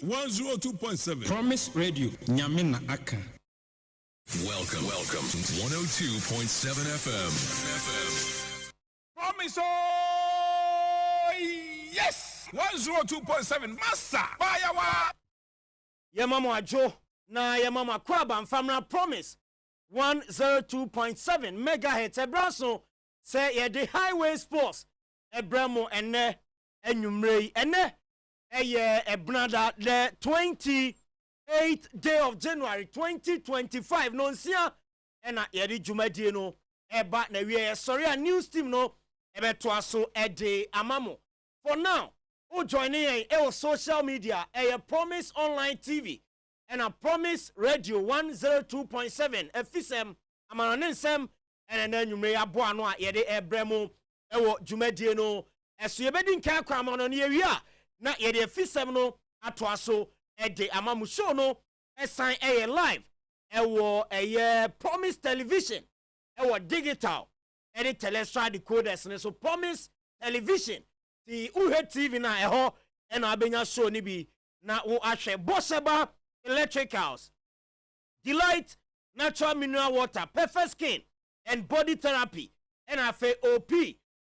102.7 Promise Radio Nyamina Aka. Welcome to 102.7 FM. Promise yes 102.7 Massa Firewa Yamama Joe na Yamama Kwaba Family Promise 102.7 megahertz ebraso say ye the highway sports ebramo ene enyumrei ene eye ebrada the 28th day of January 2025 no nsia ena ye di dwumadie no eba na wie sorry a news team no ebeto aso ede amamo for now who joining our social media Promise Online TV and a Promise Radio 102.7 FSM amanonsem and then you may aboa no yede ebremo ewo dwumadie no eso yebedi nka kwama no ne wi a na yede FSM no ato aso ede amamu show no esan live ewo Promise Television ewo digital ede telestra decoders ne so Promise Television the Uhe TV na eho ena abenya show ni bi na wo ahwe Bosheba Electricals, Delight Natural Mineral Water, Perfect Skin and Body Therapy, and afe OP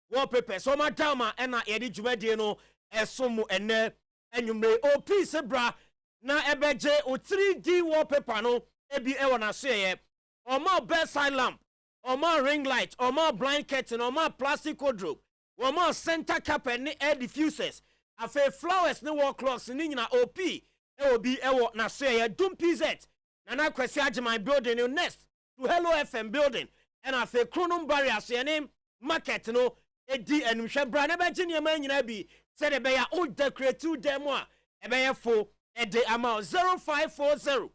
wallpaper. So my dama and na yedi dwumadie no esomu ene enyumre OP sebra na ebeje o 3D wallpaper no ebi ewo na so ye or more bedside lamp or more ring light or more blind curtain or more plastic wardrobe or more center carpet ni air diffusers afe flowers ni wall clocks ni nyina OP ewo na so ye dum PZ na na kwesi agyeman building no next to Hello FM building and afe Kronum barrier so ye name market no edi enhwe bra na be gine ma nyina bi se de be ya o decorate dem a e be ye fo e de amount 0540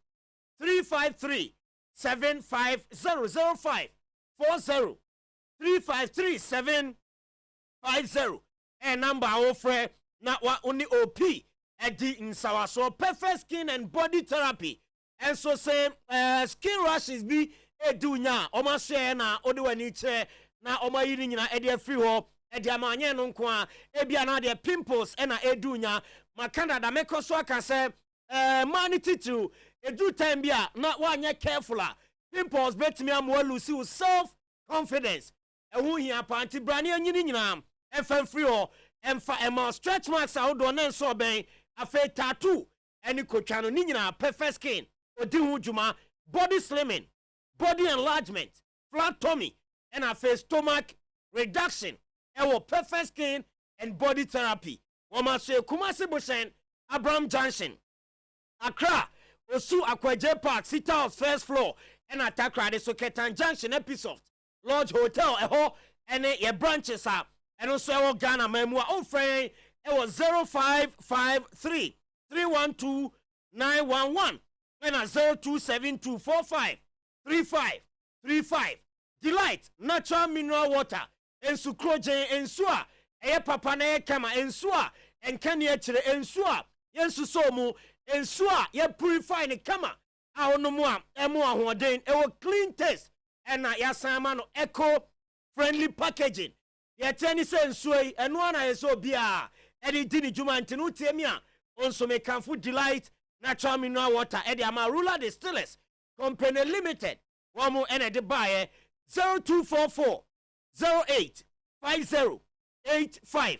353 750 0540 353 750 and number offer na wa only OP edi insawaso Perfect Skin and Body Therapy and so say skin rashes be edunya oma share na odi wani che na oma yiri nyina edi free ho edi amanye no nko a ebia na de pimples na edunya makanda da meko so aka say manity to edu time bia na wanye careful a pimples betimi amwa lose self confidence ehu hia panti brane anyini nyina efan free ho emfa ema stretch marks out do na so ben afe tattoo any kochano ni nyina Perfect Skin odi hu djuma body slimming body enlargement flat tummy and afe stomach reduction ewo Perfect Skin and Body Therapy woma so Kumasi Bushen Abraham Junction Accra Osu Akwaje Park sit house first floor and Atakra de Soketan Junction episode Lodge Hotel eho ene ye branches up and also ewo Ghana memua o friend it was 0553 312 911 and a 027245 3535. Delight Natural Mineral Water and Sukroje and Sua, a papa na kama and Sua, and Kanye Chile and Sua, Yensu Somu and Sua, ye purify the kama. Our no more, Emoa who ordained a clean taste and a Yasamano eco friendly packaging. Yet any sense way and one I so bia. Edi dini juma ntinu tiemia onso me kanfu Delight Natural Mineral Water edi amarula distillers company limited wamu ene de buy 0244 08 50 85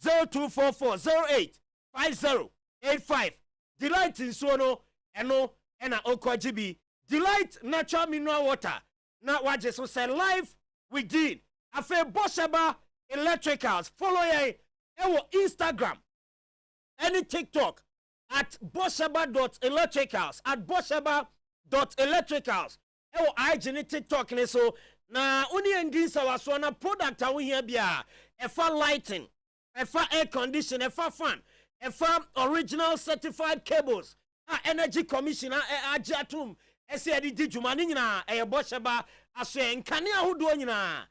0244 08 50 85 Delight insuono eno ena okwajibi Delight Natural Mineral Water na waje so say life we did afe Bosheba Electricals follow ye ewo Instagram any TikTok at bosheba.electricals at bosheba.electricals ewo IG TikTok ne so na oni endi sawaso na product awo here bia efa lighting efa air condition efa fan efa original certified cables energy commissioner ajatum ese edi djuma ni nyina Bosheba aso enkane ahodo nyina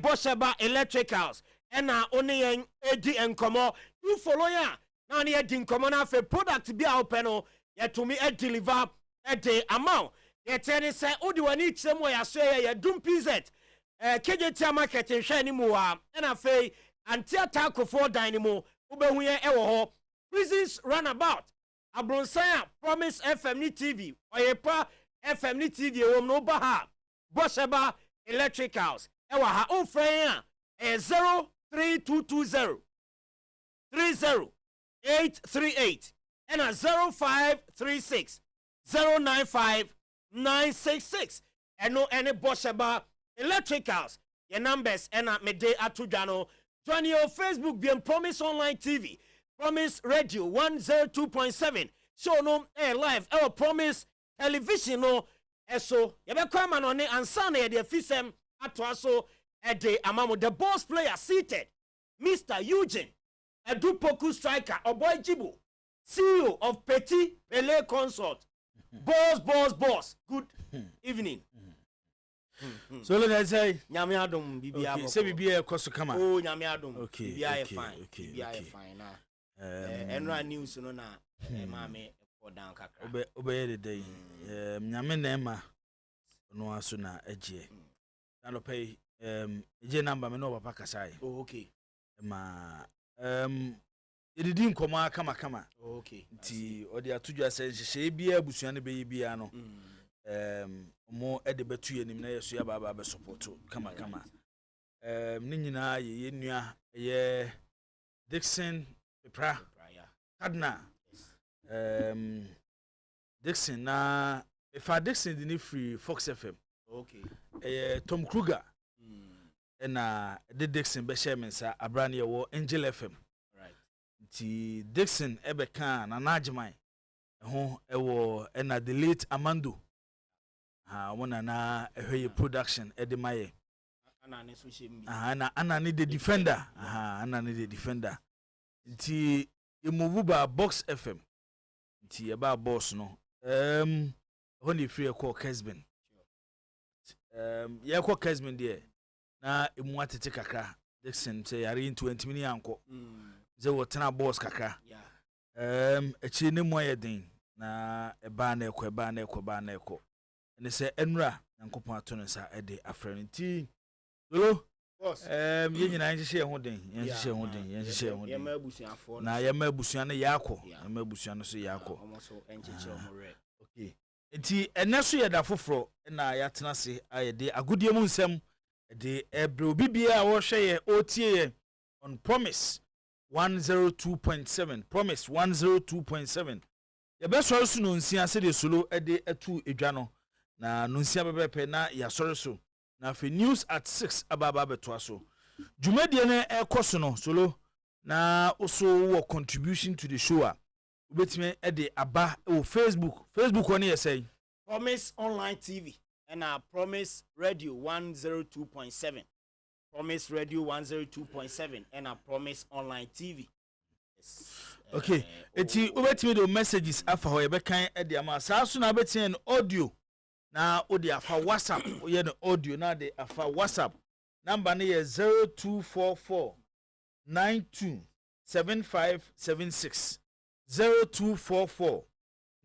Bosheba Electricals ena oni yen edi enkomo you follow ya na oni edi enkomo na fe product bi a open no yetumi deliver ede amount yetene say odi wani chemo ya so ya dum PZ KJT market hwe ni mu wa ena fe anti attack for dynamo ubehu ye ewo ho prisons runabout Abronsaya Promise FM ni TV Oyepa FM ni TV wom no ba ha Bosheba Electricals ewa ha onfren a 03220 30838 and a 0536 095 966 and no any Bosheba Electricals your numbers and at midday atujano join your Facebook being Promise Online TV Promise Radio 102.7 show no air live our Promise Television no eso yebekwa ma no ne ansa na ye de fisem ato aso ede amamo the boss player seated Mr. Eugene Adu Poku striker Oboy Jibo CEO of Petit Pele Consort boss good evening. So let us say nyame adom bibia okay say bibia ekoso kama oh nyame adom okay bibia fine bibia fine na enra news no na maame for down kakra obey the day nyame na ema no aso na agye na lo pay eje number me no papa kasai oh okay ma edidi nkoma kama oh okay nti odi atudwa se hye bia abusua ne be bia no mo ede betu yenim na yeso ya baba be support kama ni nyina ye nua ye Dixon Pepra Kadna Dixon na if Dixon the free Fox FM okay Tom Kruger na the Dixon be share mensa abrane ye wo Angel FM right nti Dixon ebe kan na najman ho ewo na the late Amando wana na ehwe production edemaye anane so shembi na anane the defender anane the defender nti emuvuba Box FM nti eba boss no honey free call Kesben ye call Kesben there na emu atete kakra Dixon say yare into 20 minutes anko ze wotena boss kakra echi ne mo yeden na eba na ekọ ne se enra yankopon ato no sa ede afrenti lo boss ye nyina nhye ho den yema abusuafo na yema abusua ne yakọ yema abusua no so yakọ omoso encheche omore okay enti eneso ye da foforo na ya tena se ayede agodie mu nsem de ebre obibia wo hwe ye otie ye on Promise 102.7 Promise 102.7 ye beso so no nsia se de solo ede atu edwa no na nunsia bebepe na ya sori so na fe news at 6 ababa beto so dwumadie na ekoso no solo na also wo contribution to the show ubetime e de aba o Facebook one ye say Promise Online TV and Promise Radio 102.7 Promise Radio 102.7 and Promise Online TV yes. Okay eti ubetime the messages afa ho ye bekan e de ama sa so na betime audio na odi afa WhatsApp oye no audio na de afa WhatsApp number na ye 0244 927576 0244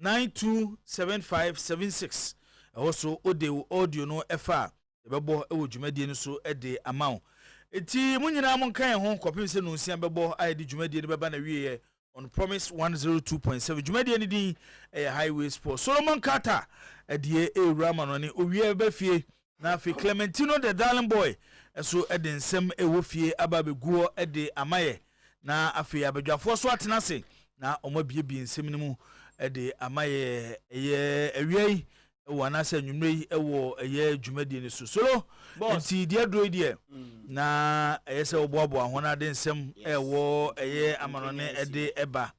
927576 also odi audio no efa ebebo ewo dwumadie no so ede amount eti munyina mo kan ho kopim se no nsia bebo ayedi dwumadie no beba na wiye on Promise 102.7 dwumadie ni din highway sport Solomon Carter edie ewura no ne owie befie na afi Clementino the darling boy eso ede nsem ewo fie ababeguo ede amaye na afi abadwafo so atena se na omabie nsem ni mu ede amaye eye awie wana se nwumre ewo eye dwumadie ni so solo enti die dro die na eye se oboabo ahona de nsem ewo eye amanone ede eba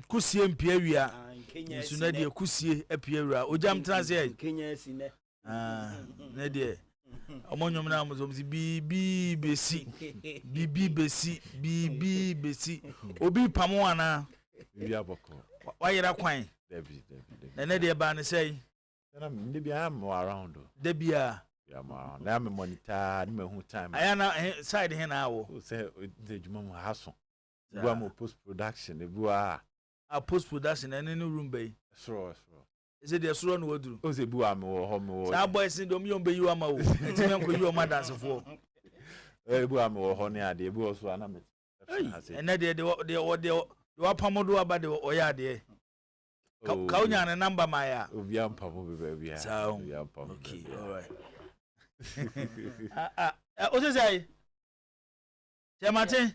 kusie mpia wia nso na de kusie apia wia ojam transe Kenya sine na de omonyom na amozomzi bibi besi obi pamo ana bibi aboko wayira kwan Debbie. na de ba ne sei na maybe I'm around de bia ma na me monitor ni me hu time aya na side he na awo say the juma mu haso bua mo post production e bua a post production and no room bay sure is it the suro no waduru o se bua me wo ho me wo sa boys ndom yom be yiwa ma wo etimen ko yiwa ma dance fo e bua me wo ho ne ade bua so ana me and na de wa pamodo aba de oya de ka unya ne number ma ya obi ampamo be ba bia obi ampamo okay all right o se say Martin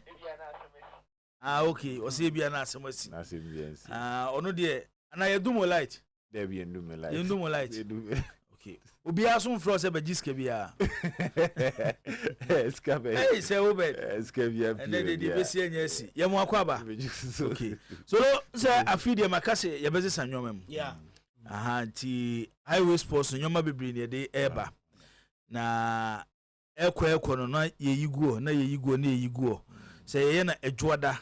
okay o se bia na asemasi na se bia nsi ono de ana ye dumo light there be ndumo light ndumo light okay obi aso fro se ba giske bia eskabe hey say obed eskabia and then the besi anya asi ye mo akwaba okay so say afide makase ye bezi sanwomam yeah ti highway sports nyoma bebri ne de eba na ekwo no na ye yiguo na ye yiguo say ye na edwoada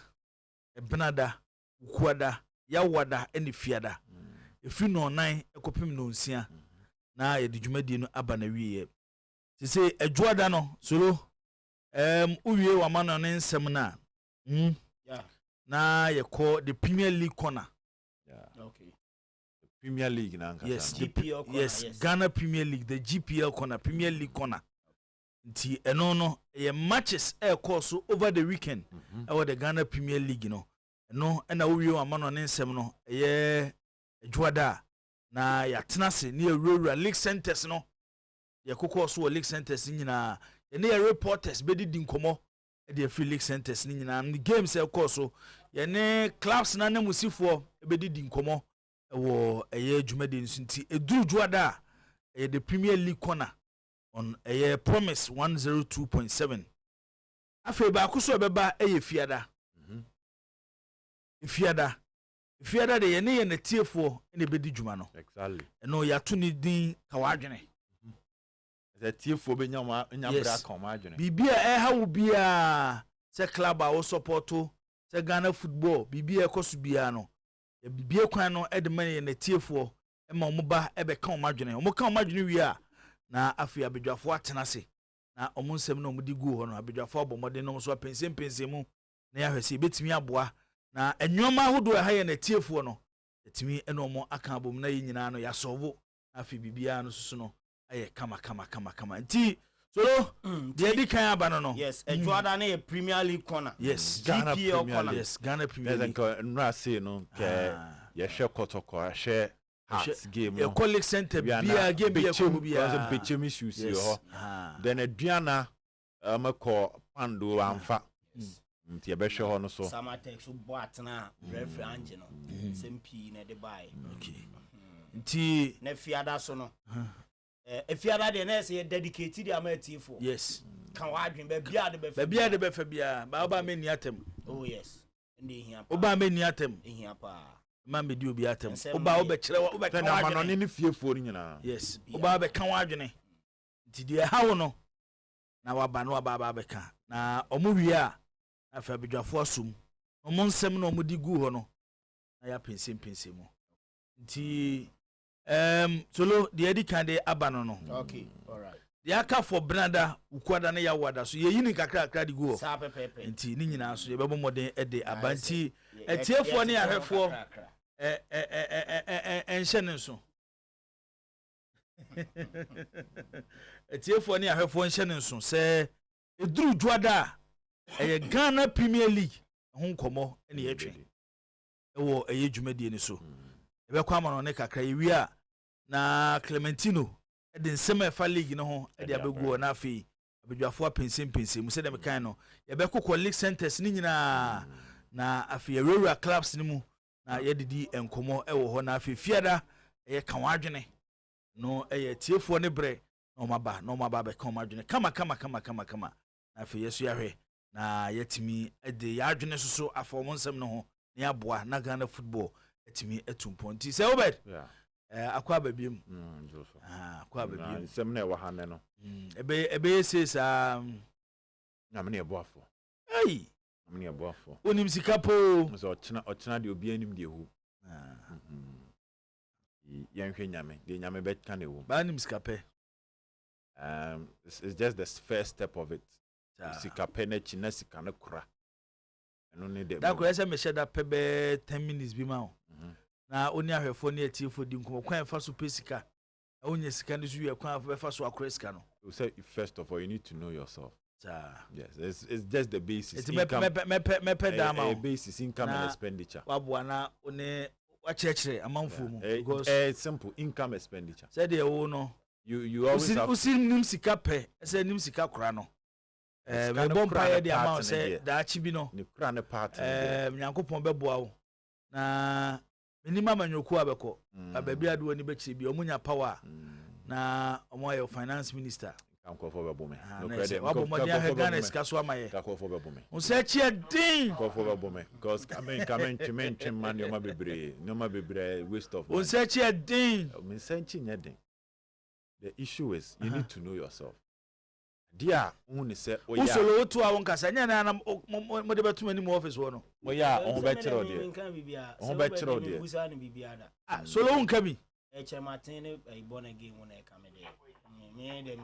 ebenada ukuada yawada ene fiada efi no nan ekopim no nsia na ye de dwumadi no aba na wiye say edwoada no solo uwie wa mano ne nsem na yeah na ye call the Premier League corner. Yeah. Okay. The Premier League na nkasa. Yes, GPL corner. Yes, Ghana Premier League, the GPL corner, Premier League corner. Nti eno no ye matches course over the weekend. Over the Ghana Premier League no. No na uwie wa mano ne nsem no ye edwoada na ya tenase ne Aurora League Centers no. Ye kokọ so League Centers nyina ene ye reporters bedi di nkomo e de free League Centers ni nyina the games e course so ye ne clubs na namusifo bedi di nkomo wo eye dwumade nsunti eduru juada e the Premier League corner on eye Promise 102.7 afi ba kuso beba eye fiada fiada de ye ne ye na tiefo ene bedi dwuma no exactly eno ya to ni din kawadwene tiefo be nyama nyabra ka ma adwene bibia hawo bia se club a wo supporto se Ghana football bibia ekoso bia no bibia kwan no edman na tiefo ma omuba ebe ka ma adwene omo ka ma adwene wi a na afi abedwafo atenase na omo nsem na omudi gu ho no abedwafo abomode no so pensem mu na ya hwese betimi aboa na enwoma hodo ha ye na tiefo no etimi eno omo aka abom na yinyina no ya sowo afi bibia no susu no aye kama nti so the di kan aba no yes edwoada na Premier League corner yes Ghana GPL Premier corner League. yes Ghana Premier League nra say no ke ye hwe kotoko hwe Hearts game no League Center bia game bia ko bia bechem issues yo then aduana amako pando amfa nti ye be hwe ho no so Samatex bo atena referee anje no SMP na de buy okay nti na fiada so no fiada de na say dedicated amati for yes kan wa adwen ba bia de be fa bia ba ba me ni atem oh yes ndi hia pa oba me ni atem hia pa ma me di obi atem oba wo be kire wo be kan na wa manoni ni fiefo ni nyina yes oba be kan wa adwene nti de hawo no na waba no waba be kan na omo wi a afa bedwafo asum omo nsem na omo di gu ho no na ya pensem mu nti solo the edi kan de abano no okay all right the aka for branda ukwada na ya wada so ye yini kakra di go sa pepepe nti ni nyina so ye bebo modern e de abanti etiefo ne ahwefo enhye ne nso etiefo ne ahwefo enhye ne nso se eduru juada eye Ghana Premier League ho nkomo ne ye twen ewo eye dwumadie ni so ebe kwa ma no ne kakra yewi a na Clementino e de nsema fa league no ho e de abegu na afi abedwafo pensem mu se dem kan no ye be kokọ League Centers ni nyina na afi Aurora clubs ni mu na ye didi enkomo e wo ho na afi fiada e kan wadwene no e ye tiefo ne bre no maba be kan wadwene kama na afi yesu yahwe na yetimi e de ya adwene soso afọ nsem no ho ne aboa na Ghana football etimi etumponti se obed akwa babiem akwa babiem sem na e wa hane no ebe sesa nyame ebo afo ei nyame ebo afo onim sika po so ochina de obi anim de hu yanhwe nyame de nyame bet kan ewo ba nim sika pe it's just the first step of it sika pe na china sika na kura eno ne de da kura se me sheda pe be 10 minutes bi ma o na oni ahwefo ne atiefo di nkomo kwan fa so pesika onye sika ne so wie kwan fa so akora sika no you say first of all you need to know yourself Yes, it's just the basis. It's income. Basis income and expenditure. Wabuana one wachechere amanfo mu because simple income expenditure. Said the no. You always have usi nim sika pe, say nim sika kura no. Me bom pa the amount say da achi bi no. Ni kura ne part. Nyankopon beboa wo. Na minima manyoku abeko. Ababi ade woni be chiri bi omunya power. Na omo ayo finance minister. Come for bome. No credit. Wabo mo dia Ghana sika so amaye. Come for bome. On say chi din. Come for bome because come man yo ma bebre waste of money. On say chi din. Me say chi nyedin. The issue is you need to know yourself. Dia unu say oya. Usolo otu a won kasa nya na mo de betu ani mo office wo no. Oya on be kire ode. On be kire ode. Solo un kabi. Martin born again when I come there. Me dem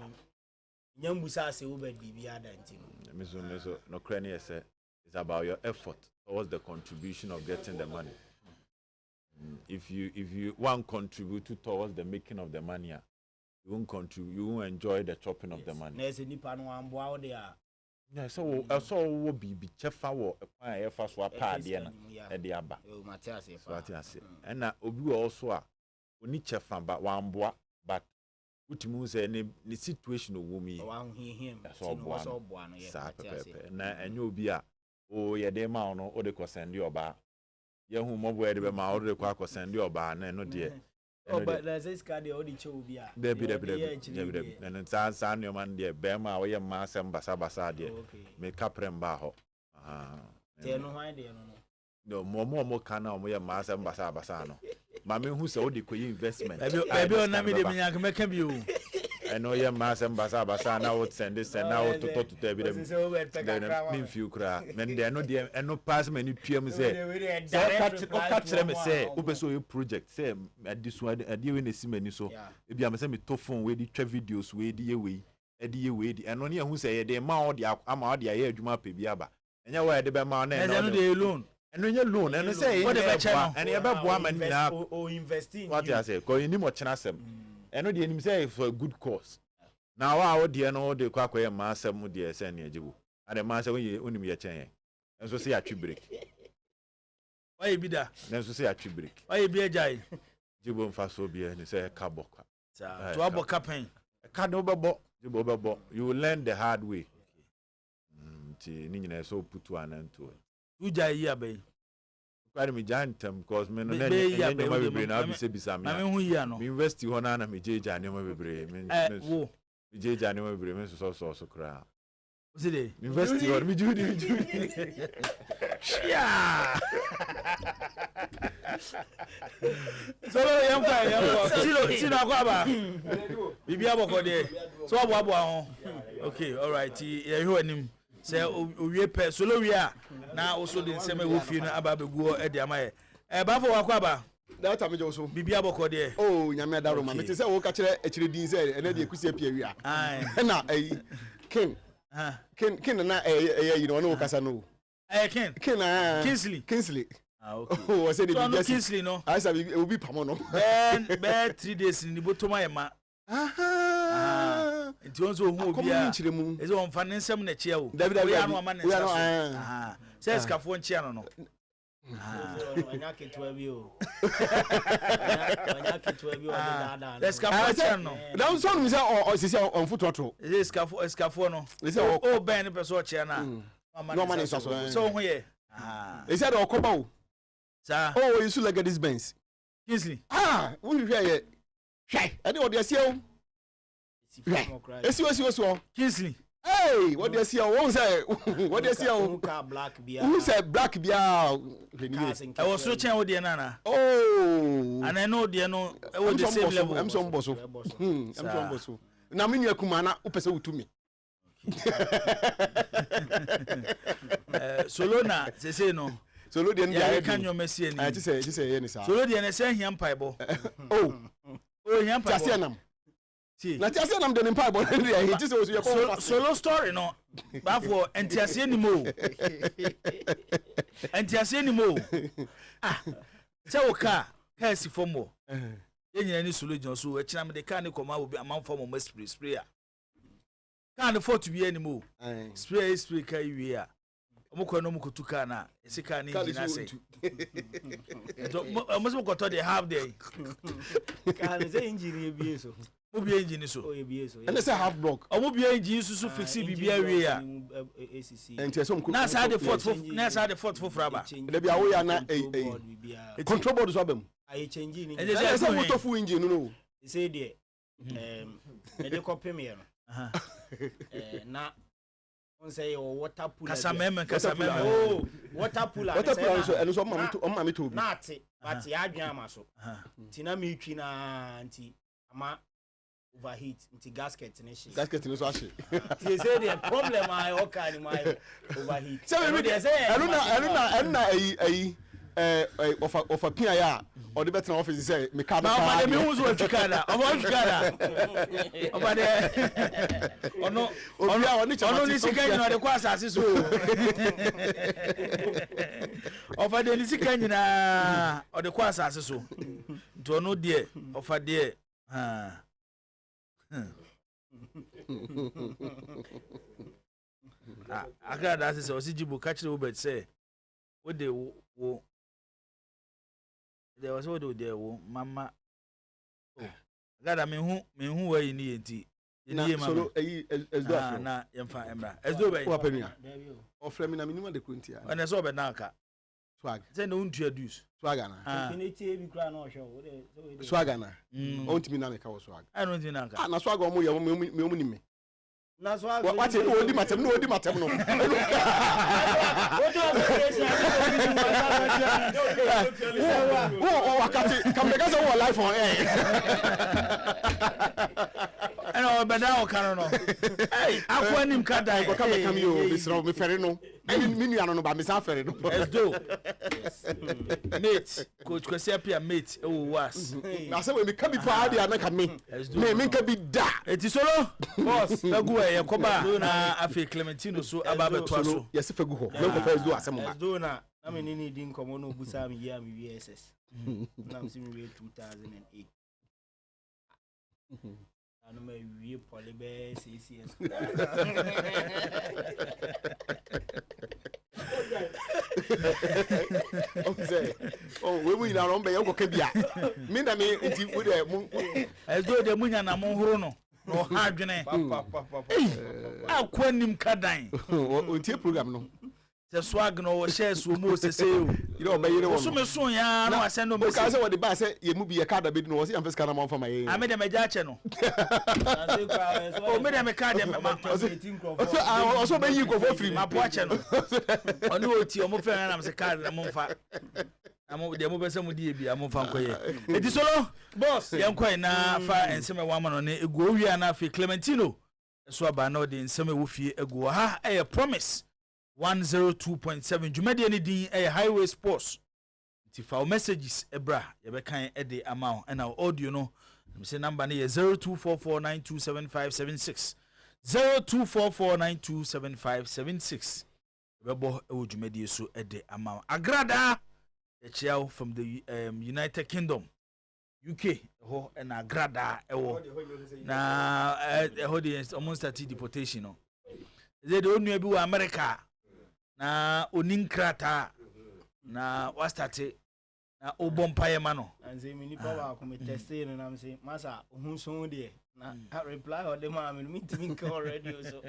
nyambusa say wo be bibia da ntino. Me so no crane say it's about your effort towards the contribution of getting the money. If you want contribute towards the making of the money, you won't contribute, you won't enjoy the chopping of the money. There's a nipa no amboa there. Yeah, so wo be chefa wo ekwan e fa so apa ade na e de aba. O Matthias e fa. And na obi also a oni chefa ba wamboa but utimu say ni situation wo mi. Wa hu him. So boa no ye Matthias. Na enye obi a o ye de ma no o de ko send oba. Ye hu mobo e de be ma o de ko send oba na no de. Oh, but there's this card the only show be a. Debi. And san your man there, Bema, or your mass and basa there. Make caprem baho. They no why they no more can now, we are mass and basano. Mammy, who's all the investment. Maybe on Nami de make you. I know your mass and basa now would send this and now to talk to them. Few cry. Men there no dear and no pass many PMs say. Catch them say, open so your project say at this one, a dear in the cement so. If you am send me to phone with the videos with the way, and only who say the amount the amount the air you map biaba. And you wear the man and alone. And when you loan and say what and you have woman or investing. What I say, because you need more chance. And no the say for a good cause. Now our dear no de kwakwa master mu de send ya jibu. And the master when you unim ya chen. And so say a tree break. Why be that? And so say a tree break. Why be a jai? Jibu mfa so be and say a kaboka. To abo kapen. A card bo jibu bo. You will learn the hard way. Ti ni nyina so putu ananto. You jai ya be. Kwari mi jantem because me no na nyama bebre na bi se bisa me. Na me hu ya no. Me invest ho na me jeja nyama bebre. Me wo. Me jeja nyama bebre me so kra. What's it? Invest ho me judi. Yeah. So yam kwa. Sino akwa Bibi aboko de. So abo ho. Okay, all right. You hu anim. Say owie pe solo wie a na also the same wo fie no aba beguo e de amaye bafo wakwa ba that time je so bibia boko de oh nyame da roma me te say wo ka kire ekire din say ene de ekusi apia wi a na king na you know no kasa no king Kingsley okay oh say the bibia Kingsley no I say we be pamo no ben 3 days ni botoma yema nti onzo hu obi a eze on fa nsem na chia o we anu ama na nsa so say skafo nchia no wanya ketwa bi o let's skafo nchia no na so no say sisi on fototo eze skafo no o ben ne person chia na ama na nsa so hu ye they said okoba o sa oh you should like this Benz Kingsley we hear ye hwai ade o de sia o esi Kingsley hey what do you see won say what do you see who say black bia I was so chen wo de na oh and I know de no we the same level I'm so boso na me nua kuma na wo pese wutumi solo na se say no solo de ndia kan yo mesi ani I just say ye ni sa solo de na say hia mpaibo oh hia mpaibo na tiase nam de nimpa bo ndi ya hiti se osu ye ko solo story no ba for entiase ni mo entiase ni mo se wo ka si fomo ye nyina ni solo jon so e kina me de ka ni koma obi amanfo mo spray a Can afford to be anymore. Spray kai we are. Omoko no mukutu car na. Esika ni engine ase. Almost got to the half day. Can say engine be so. Obi engine so. Oh, be so. And say half block. Obi engine so fix bibia we are. And some Na sa the fourth for fraba. There be away na control board so abem. I changing. And they say motor full engine no. Say there. Me copy me na on say water cooler. Kasameme. Oh, water cooler. Water cooler so and so mama to. Na ate, but ya adwan ama so. Tina me twi na anti ama overheat into gasket ne she. Gasket ne so ashe. They say the problem I okay in my overheat. Say me dey say I don't of a pia ya or the better office say me ka ba me hu so twikada oba de ono ni sika nyina de kwa asase so ofa de ni sika nyina o de kwa asase so to ono de ofa de aga da se o si jibu ka kire obet say wo de wo there was what there wo mama gada me hu wa yi ni enti ye mama so esdo afro na yemfa emra esdo be wo apania o frame na minimum de kuntia ona so be na aka swag say no untu dus swag na infinity bi kra na o show swag na o ntimi na me ka wo swag I don't think na aka na swag o mo ye me o mu ni me na swag what no odi matem no wakati kamega say life on air no be na o kan no hey akwa nim ka dai ko kam yo bisro me fere no me nua no ba me san fere no esdo mate coach kwesi apia mate e wo was na say we ka bi pa dia na ka me ka bi da eti solo boss bagu e koba na afi Clementino so ababa to so yes fagu ho me ko fa esdo asem ba esdo na me ni din komo no busa me ya me VSS na me 2008 ano me wie polybe CCS we mu ina rombe yanko kebia me na me nti we de mu esdo de munya na mo horo no no ha dwene akwa nim kadan o tie program no the swag no wo share so mo sese o ire obayire wo so me so ya no asem no me ka say wo de ba say ye mu bi ye ka da be no wo say amfes kana ma fa ma ye ame de me ja che no o me de me ka de ma o so be yi ko for free ma po che no onu oti o mo fe na me se ka na mo fa amo de mo be se mo die bi amo fa nkoye eti solo boss ye nkoye na fa enseme wa ma no ne egu owia na fa Clementino so aba na de enseme wo fie egu ha e promise 102.7 Jumadi any din highway sports. If our messages ebra ye be kan e de amount and our audio no say number na 0244927576 0244927576 bebo e wo Jumadi so e de amount agrada the child from the United Kingdom UK ho and agrada e wo na ho the almost 30 deportation no they don't know be America na oninkrata na wastate na obompaye ma no anze mi nipa ba ko me teste no na me say masa ohun so de na reply o de ma me meeting ka already so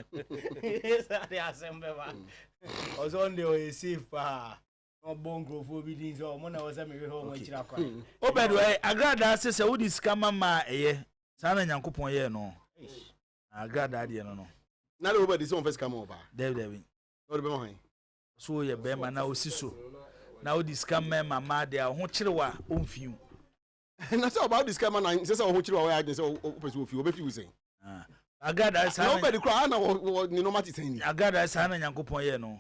esa de asembe ba ozo nde o safe pa no bongo fo bi din so mo na wo say me we ho mo chira kwa obedo agrada sese wo diskama ma eye sana nyankopon ye no agrada de no na le obedi so on first come over David o de be mo han so ye be ma na osiso na o diskam ma ma de ho chirewa onfiu na say about this come na say ho chirewa wa ya say o person ofiu obefiu say agada sa na obedi kra na ni no mati say ni agada sa na nyankopon ye no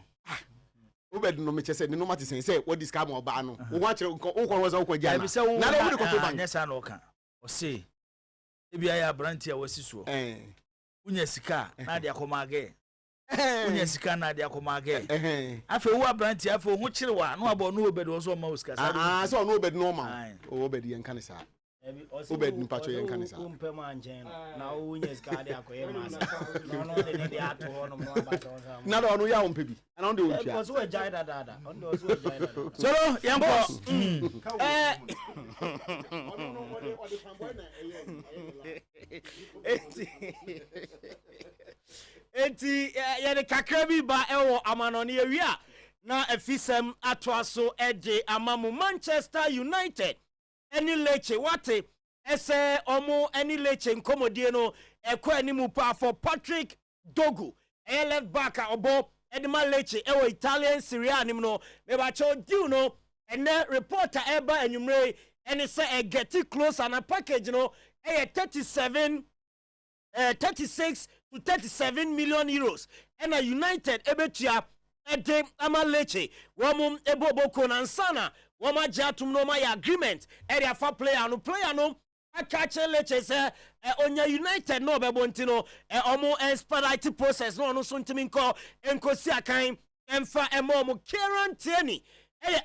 obedi no me che say ni no mati say what diskam oba no wo wa chire o ko wo ko gya na na le wo ko to ban nya sa na o kan o say ebia ya brantia wasisuo unya sika na de akomage unya sika na de akomage afa wo abrantia afa ho chirewa no abo no obedi wo so ma osika so no obedi no ma o obedi yen kan sa Obed Mpacho yen kanisa. Na unyes ka de akoye masa. No de de ato ho no mo abata. Na do no ya on pebi. Na on de on tua. So we jai dada. On de so we jai dada. So yampo enti ye de kakra bi ba ewo amanone awia na afisem atoaso eje amamu Manchester United eni leche wate ese omo eni leche nkomodie no ekọ animu pa for Patrick Dogu left back obo edema leche ewo Italian Serie A nim no me ba cho diu no ene reporter eba anwumre eni se e get close and a package no 36 to 37 million euros and a United ebetua ede amaleche womum eboboko na nsana woma jatum no my agreement area for player no akache leche se onya United no bebo ntino omo expedite process no no so ntimi enkosi akan emfa emomo Kieran Tierney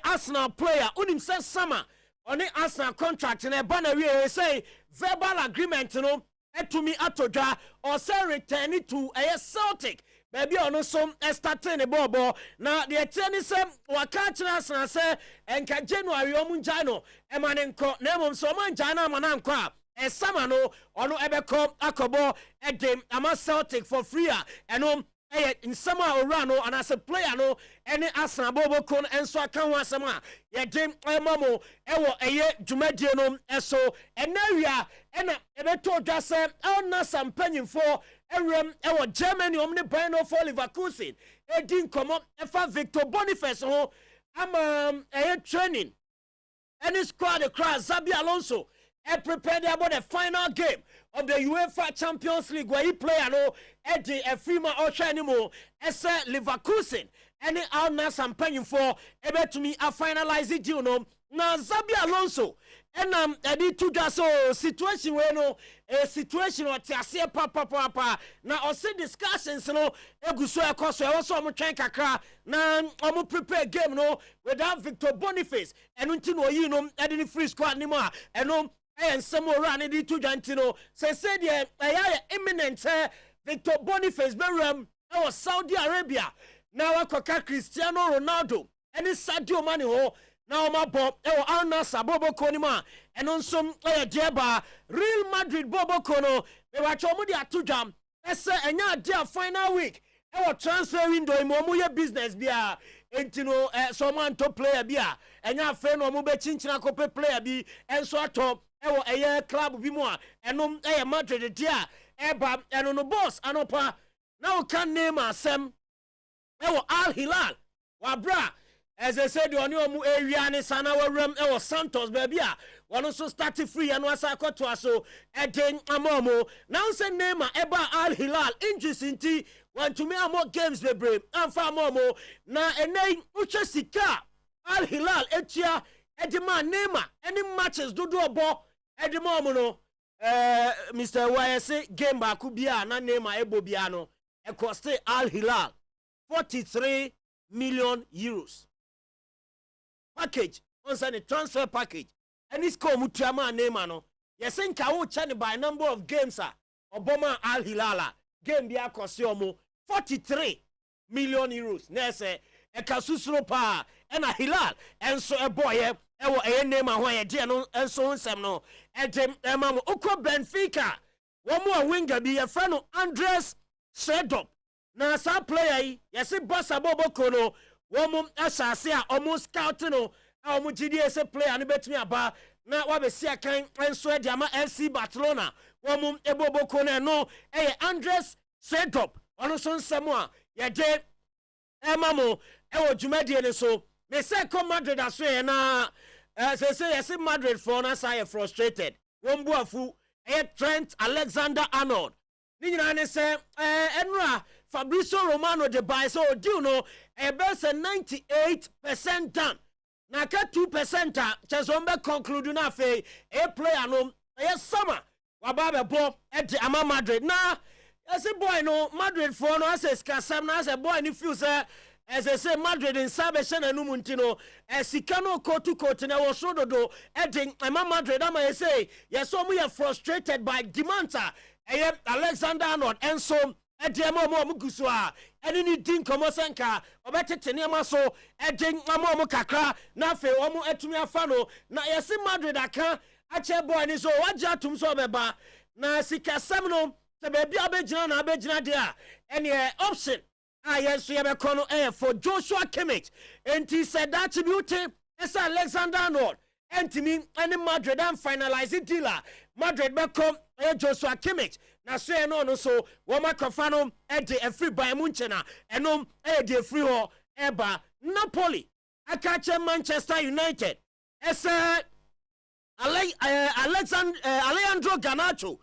Arsenal player unim se sama on the Arsenal contract in a banner we say verbal agreement no etumi atodwa or say return to a Celtic baby ono some starting the bobo na the attorney say waka kira Arsenal say enka January omunjano emanenko na mom so manjana mananko a sama no ono ebeko akobo edem ama Celtic for free eno in summer orano and as a player no any Arsenal bobo kon enso aka ho asema ye dem mamo ewo eye dwumadie no eso enawia ena ebeto dwa se elna sampanyim for ewrem ewo Germany omni bino for Leverkusen edin komo efa Victor Boniface ho ama eye training any squad across Xabi Alonso prepared about the final game of the UEFA Champions League where he play no Eddie Efrima Osha anymore as Leverkusen any outna campaign for able to me a finalize it you know now Xabi Alonso and Eddie to just so situation where no a situation or tiasia papa now also discussions no eguso ekoso also am try kakra na am prepare game no without Victor Boniface and until no you know Eddie free squad anymore and no and some more running to Jantino. Say, imminent Victor Boniface Beram, our Saudi Arabia. Now I coca Cristiano Ronaldo and his Sadio Mane ho. Now my Bob, our Nasa Bobo Konima, and on some Jeba, Real Madrid Bobo Kono, they were Chomodia to jam. Essa and ya dear final week. Our transfer window in Momuya business bia. Entino someone to player bia. And ya friend or Mube Chinchina Cope player be and so top. Ewo eye club bi mu a enom eye Madrid dia eba eno no boss anopa na o kan name asem ewo Al Hilal wa bra as I said oni omu area ne sana wawram ewo Santos baby a wono so start free eno asa akoto aso eden amomo now say name eba Al Hilal injuries inti want to me more games bebre amfa amomo na enei uche sika Al Hilal etia edima name any matches dodo obo edimo no Mr. YS game ba ku bia na name ebo bia no e cost Al Hilal 43 million euros package on the transfer package and this come mutuama name no yes nka wo che by number of games oboma Al Hilal game bia cost omo 43 million euros na say e ka susuro pa e na Hilal enso e boy ewo name ahwa ye de no enso nsem no edem emam okọ Benfica womo a winger bi ye fra no Andres Sedop na sa player yi yesi bossa boboko no womo asase a omo scout no a omo gidi ese player no betimi aba na wa be sia kan enso e de ama FC Barcelona womo eboboko no Andres Sedop ono so nsem a ye de emam ewo dwumadie ne so me say come Madrid aso na say yes Madrid for na say frustrated wombu afu Trent Alexander-Arnold ni nyina ne say enra Fabrizio Romano de buy so do no best 98% done na ka 2% chesombe conclude na fe player no summer wababe bo e ama Madrid na yes boy no Madrid for no as skasam na as boy ni feel say as I say Madrid in Sabeshan and Umuntino as Sicano court and I was so do edding Madrid I say yes so we are frustrated by Dimanta Alexander Arnold and so Ediamo Muguswa, any din Komosanka, or better Teniamaso, Edding Amo Kakra, Nafe, Omo Etumia Fano, na Yasi Madrid Aka, Ache boy, and so Wajatum Sobeba, na Sika Semino, the baby Abejana dia, any option. Yes, we have a corner air for Joshua Kimmich, and he said that tribute as Alexander Arnold, and to me, any Madrid and finalize it dealer. Madrid become Joshua Kimmich. Na say no so Woma Kofano ede a free by Munchena and ede free ho eba Napoli akache Manchester United Alejandro Garnacho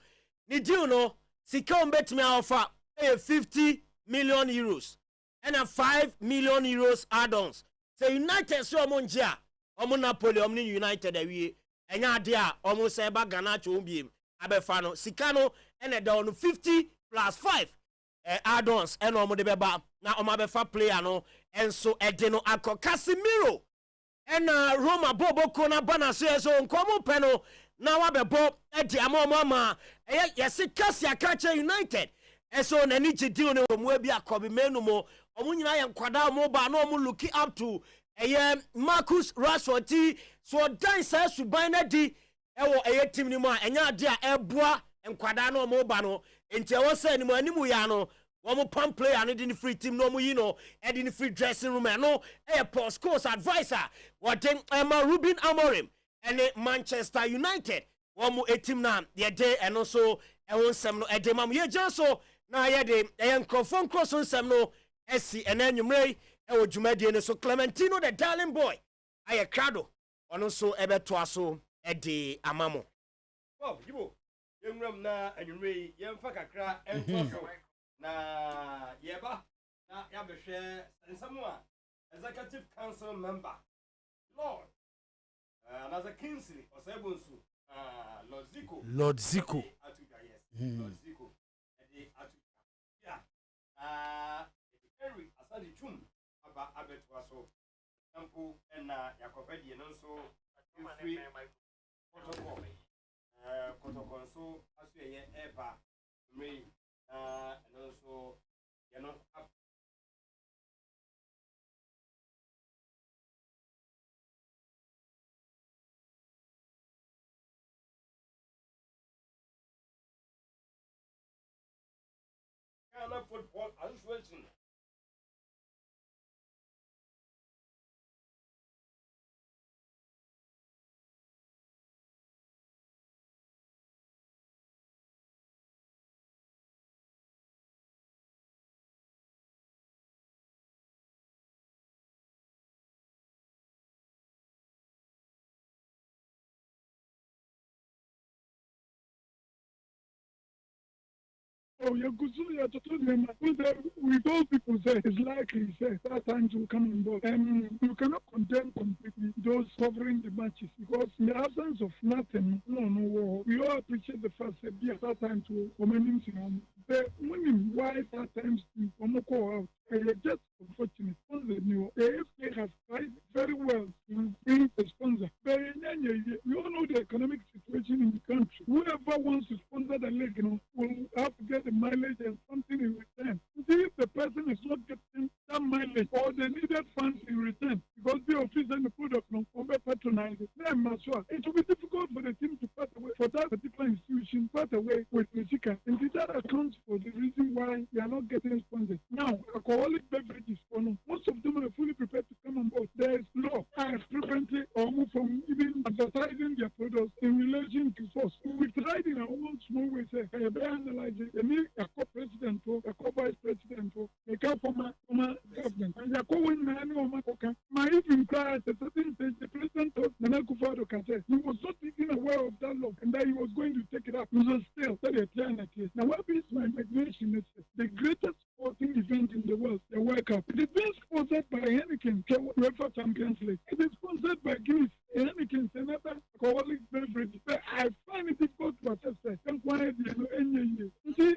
ni deal no sika betimi offer 50 million euros and a 5 million euros add-ons. Say United so omonjia omo Napoli omni United awie enya ade a omo say ba Garnacho obiem abefano sikano and down 50 plus 5 add-ons and omo de beba na omo abefa player no and so edeno akọ Casemiro and Roma bobo kona bana so nkomo peno na wabebo edi amoma yes Kasia Kache United and so na ni gidi no omo bi akobi menu mo omo nyina ye nkwada mo ba na omo looking up to Marcus Rashford so dan sa suban na di ewo team ni mo enya ade a eboa nkwada no mo ba no enti ewo say ni mo animu ya no wo mo pam player no di ni free team no mo yi no e di ni free dressing room no post course advisor what den Ruben Amorim and Manchester United wo mo team na ye dey eno so ewo nsem no e dey mam ye jan so na ye dey nkrofon cross nsem no esi enanwumrei ewo dwumadie no so Clementino the darling boy aye crado ono so ebeto aso e dey amamo oh yibo yemram na anwumrei yemfa kakra entoso na yeba na yabehwe nsamo a executive council member Lord as a Kingsley Osebonsu Lord Zico atuga yes Lord Zico ade atuga yeah Henry asadi chum aba abeto aso tempo na yakofadi no so free protocol so aso ye eba me and also you know football association. Oh, you're good. You're totally we told people say it's likely say that time to come on board. You cannot condemn completely those covering the matches because in the absence of nothing, no. We all appreciate the fact that at that time to commending him. The winning why that times to Omoko out. Just unfortunate. The FA has tried very well to bring a sponsor. But we all know the economic situation in the country. Whoever wants to sponsor the league, will have to get the mileage and something in return. If the person is not getting that mileage or the needed funds in return, because the office and the product will be patronized, then it will be difficult for the team to part away for that particular institution, part away with Mexica. And that accounts for the reason why they are not getting sponsored. Now, alcoholic beverages, most of them are fully prepared to come on board. There is law frequently or move from even advertising their products in relation to force. We tried in our own small way, say, I analyze it. They need a co-president or a co-vice president or a former government. And a co-win man or Makoka. My even prior to certain stage, the president of Nanakufado Kase, he was not even aware of that law and that he was going to take it up. He was still now, what is my imagination is the greatest sporting event in the world, the World Cup. It is being sponsored by Heineken, UEFA Champions League. It is sponsored by Guinness, Heineken, another alcoholic beverage. But I find it difficult to assess and quiet the see,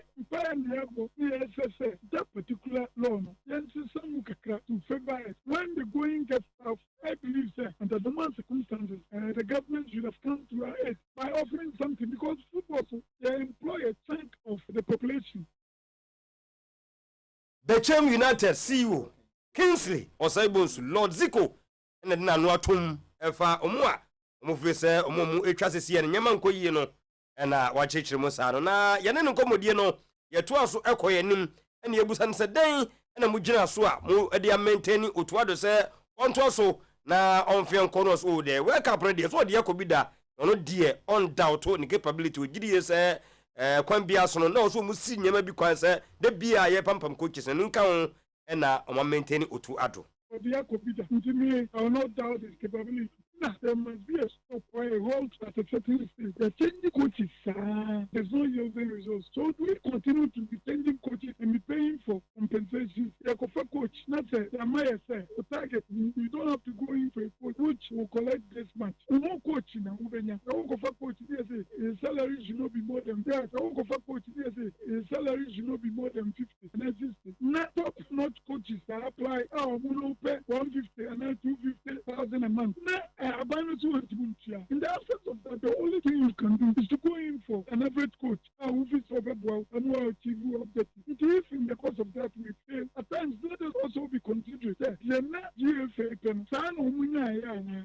that particular law, some kakra to favor us. When the going gets tough, I believe that under the normal circumstances, the government should have come to our aid by offering something because football, they employ a chunk of the population. Bechem United CEO Kingsley Osaibonsu Lord Zico and the Nanuatum Efa Omua Omufese Omomu Echasisi and Yamanko Yeno and Wachichi Mosano. Na Yanen Comodiano, Yatuasu Eko Yenim, and Yabusan Saday, and a Mujina Swa, Mu Edia maintaining Utuado say, on Toso, na on Fian Konos O de, wake up ready, so dear Kobida, no dear, on doubt, on capability to GDS. Kwambia so no so musi nyama bi kwan se de bia ye pampam coaches and nka and na o maintain otu ado. I will not doubt his capability. Now, there must be a stop or a hold at a certain stage. The changing coaches, there's no yielding results. So do we continue to be changing coaches and be paying for compensation? Yakofa coach, not say, Amaya say, the target, you don't have to go in for a coach which will collect this match. No coach now, Yakofa coach, his salary should not be more than that. Yakofa coach, his salary should not be more than 50. And that's it. Not top-notch coaches that apply, pay 150 and then 250,000 a month. In the absence of that, the only thing you can do is to go in for an average coach who fits over well and who will achieve your objective. If in the course of that we fail, at times let us also be considerate. You're not GFA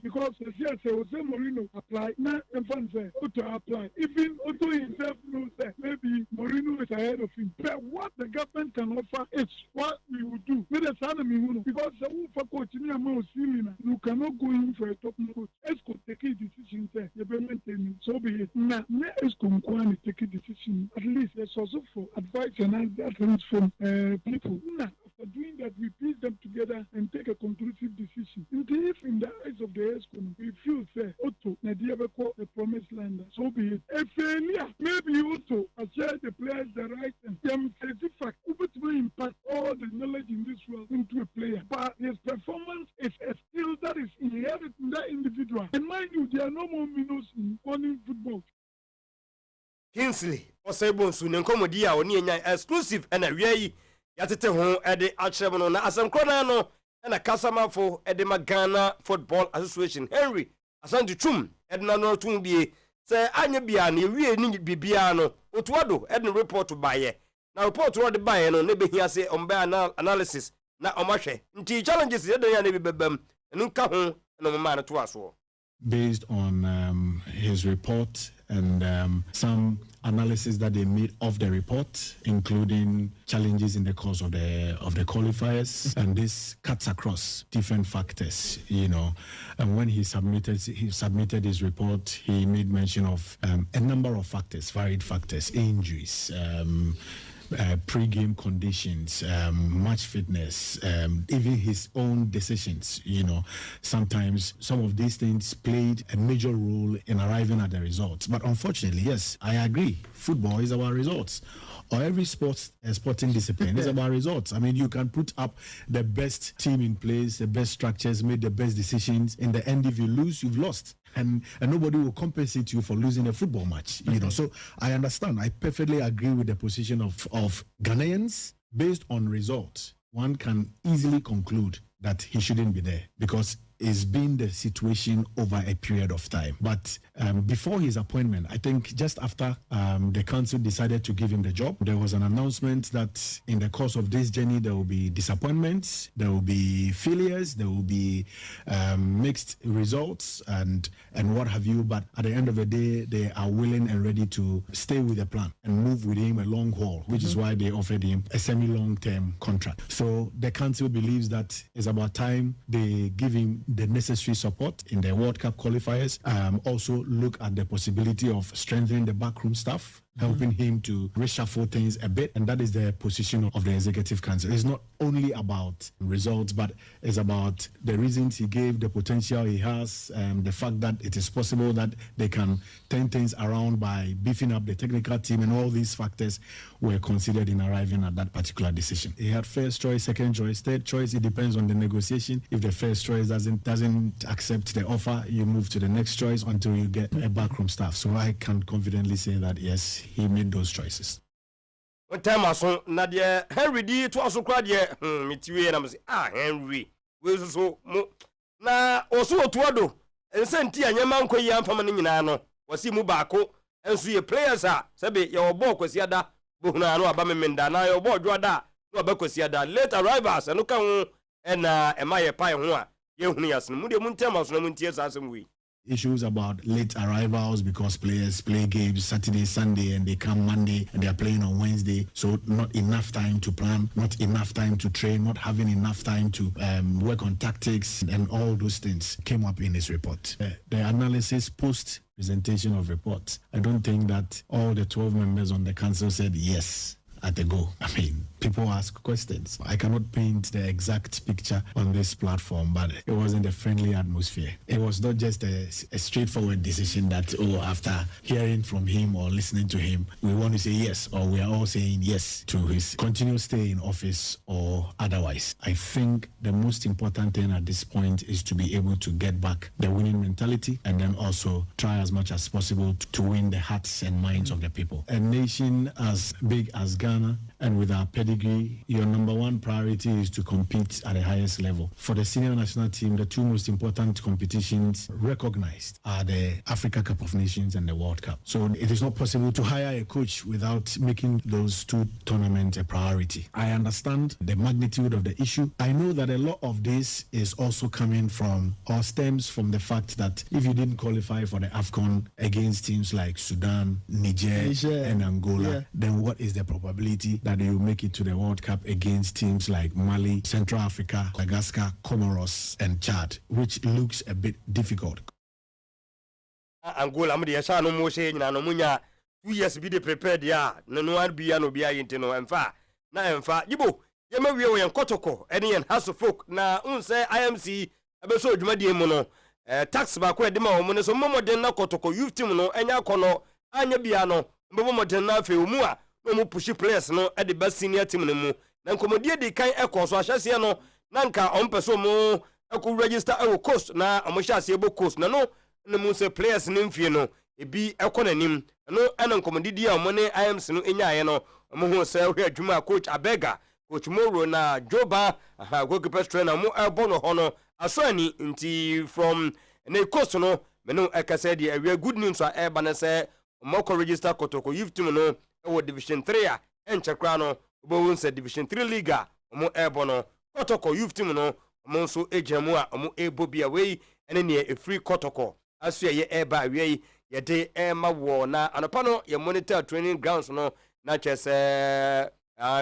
because as yes, Jose Mourinho apply, not Otto apply. Even Otto himself knows that maybe Mourinho is ahead of him. But what the government can offer is what we will do. Because the coach you cannot go in for a top coach. Esco take a decision there. You better maintain so be it. Now, Esco take a decision. At least there's also for advice and advice from people. Now, after doing that, we piece them together and take a conclusive decision. And if in the eyes of the Esco, we feel fair, Otto, Nadia call a promised land, so be it. A failure, maybe Otto has shared the players the right and them fact, but will impact all the knowledge in this world into a player. But his performance is a skill that is inherent in that individual. And mind you, there are no more minnows in running football. Kingsley Osebonsu Nenkomodia oni exclusive and a way yatete ho ede achremono na asankrona no na kasamafo ede Magana Football Association Henry Asantu Chum ede na no tun bie se anya bia na wie ni bibia no otuado ede report baye na report ro de baye no ne behia se ombe analysis na omahwe nti challenges ede ya ne bibebam nka ho no mama na to aso. Based on his report and some analysis that they made of the report, including challenges in the course of the qualifiers, and this cuts across different factors, you know. And when he submitted his report, he made mention of a number of factors, varied factors, injuries, pre-game conditions, match fitness, even his own decisions, you know. Sometimes some of these things played a major role in arriving at the results. But unfortunately, yes, I agree, football is about results. Or every sporting discipline is about results. I mean, you can put up the best team in place, the best structures, make the best decisions. In the end, if you lose, you've lost. And nobody will compensate you for losing a football match, you know. So I understand. I perfectly agree with the position of Ghanaians. Based on results, one can easily conclude that he shouldn't be there because it's been the situation over a period of time. But before his appointment, I think just after the council decided to give him the job, there was an announcement that in the course of this journey, there will be disappointments, there will be failures, there will be mixed results and what have you. But at the end of the day, they are willing and ready to stay with the plan and move with him a long haul, which is why they offered him a semi-long-term contract. So the council believes that it's about time they give him the necessary support in the World Cup qualifiers. Also look at the possibility of strengthening the backroom staff, helping him to reshuffle things a bit. And that is the position of the Executive Council. It's not only about results, but it's about the reasons he gave, the potential he has, the fact that it is possible that they can turn things around by beefing up the technical team, and all these factors were considered in arriving at that particular decision. He had first choice, second choice, third choice. It depends on the negotiation. If the first choice doesn't accept the offer, you move to the next choice until you get a backroom staff. So I can confidently say that, yes, he made those choices. time aso na de Henry di to aso kra de metiwe na mse Henry we so mo na oso otuado ensenti anyama nkoyi amfama ne nyina no wasi mu baako enso ye players a sebe ye obo kwasiada bohuna no aba memenda na ye obo dwoada no aba kwasiada late arrivals no ka ho na ema ye pai ho a ye hunu yasen mu de mu ntem aso na mu ntie sa asem wi. Issues about late arrivals because players play games Saturday, Sunday, and they come Monday and they are playing on Wednesday. So not enough time to plan, not enough time to train, not having enough time to work on tactics, and all those things came up in this report. The analysis post presentation of reports, I don't think that all the 12 members on the council said yes at the go. I mean, people ask questions. I cannot paint the exact picture on this platform, but it wasn't a friendly atmosphere. It was not just a straightforward decision that, after hearing from him or listening to him, we want to say yes, or we are all saying yes to his continuous stay in office or otherwise. I think the most important thing at this point is to be able to get back the winning mentality and then also try as much as possible to win the hearts and minds of the people. A nation as big as Ghana, and with our pedigree, your number one priority is to compete at the highest level. For the senior national team, the two most important competitions recognized are the Africa Cup of Nations and the World Cup. So it is not possible to hire a coach without making those two tournaments a priority. I understand the magnitude of the issue. I know that a lot of this is also coming from, or stems from the fact that if you didn't qualify for the AFCON against teams like Sudan, Niger. And Angola, then what is the probability that you make it to the World Cup against teams like Mali, Central Africa, Madagascar, Comoros, and Chad, which looks a bit difficult. Angola, I'm the Yashano Moshe, and Anomunya, 2 years be prepared, ya, no one be an obia inteno, and fa. Na, and fa, Yibo, Yamawi and Kotoko, any and House of Folk, na, unse IMC, Abeso Jumadi Mono, tax back where the Mono, so Momo de Nakotoko, youth Timono, and Yakono, Anya Biano, Momo de Nafe Umua. No mu push players no at the best senior team no mu na nkomodie de kan ekọ so ahyase no na nka ompeso mu eko register e coast na omohyase ebo coast na no mu se players no mfie no ebi ekọ nanim no ana nkomodie a mo ne IMC no enyaye no mo hu se hwe adwuma coach Abega coach Moro na Joba goalkeeper trainer mu ebo no ho no asani nti from na coast no me no ekase de awie good news a eba na se mo ko register Kotoko youth team no Division 3 a enchekra no obo say Division 3 league omo ebo no Kotoko youth team no omo so ejamu a omo ebo bia we ene ne e free Kotoko aso ye eba we ye de ema wo na anopa no ye monitor training grounds no na chese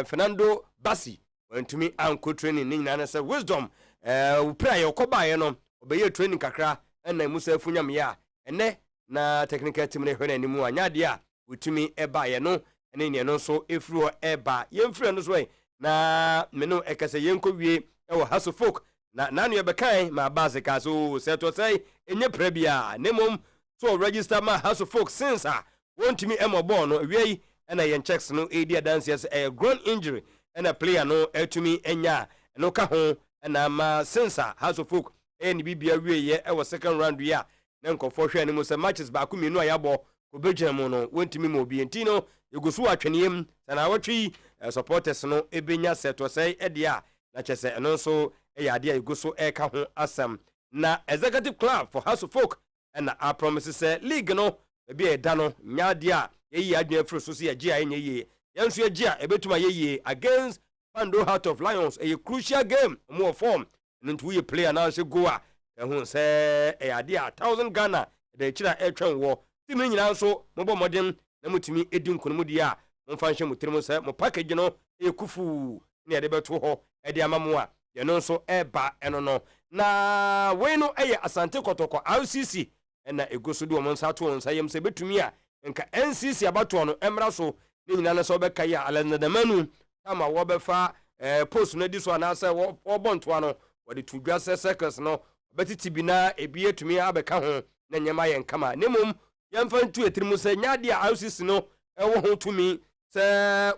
Fernando Bassi wentumi anko training ni nyina na say wisdom upra ye okoba ye no obeye training kakra na musa funyam ya ene na technical team ne hwena animu anya de a utumi eba ye no ene ne no so efru eba yemfru no so na me no ekase yenko wie e wo House of Folk na nanu ye bekan ma base ka so seto say enye prebia nemom so register ma House of Folk since wontumi emobo no wie ena yen checks no edi dancers a groin injury ena player no etumi enya no ka ho ena ma since House of Folk eni bibia wie ye e wo second round ya na nkofo hwe ani mo se matches ba ku mienu ayabo obejam no wontimi mo bi entino yegusu atweneyem sana watwi supporters no ebenya seto say edia na chese eno so eyade yegusu eka ho asam na executive club for House of Folk and I promise say league no be eda no nyade a yeyi adwen afro so se agi a enye ye yenso agi a ebetuma yeye against Pando Heart of Lions a crucial game more form ntu ye player na se go a ehun say eyade a 1000 Ghana de chira etwen wo timi nyina so mobo modem na mutimi edi nkonomu di a momfa nhye mutirimo say mo package no ekufu ne ade beto ho ede amamu a ye no so eba eno no na we no eye Asante Kotoko RCC na egoso do mo nsa to nsa yem se betumi a nka NCC abato no emra so ne nyina na so beka ya alanadamanu kama wo befa post no di so na say wo bonto ano wo de tudwa seconds no betiti bi na ebi etumi abeka ho na nyema yen kama nemum yemfa ntu etirimu se nyade a RCC no ewo ho tumi se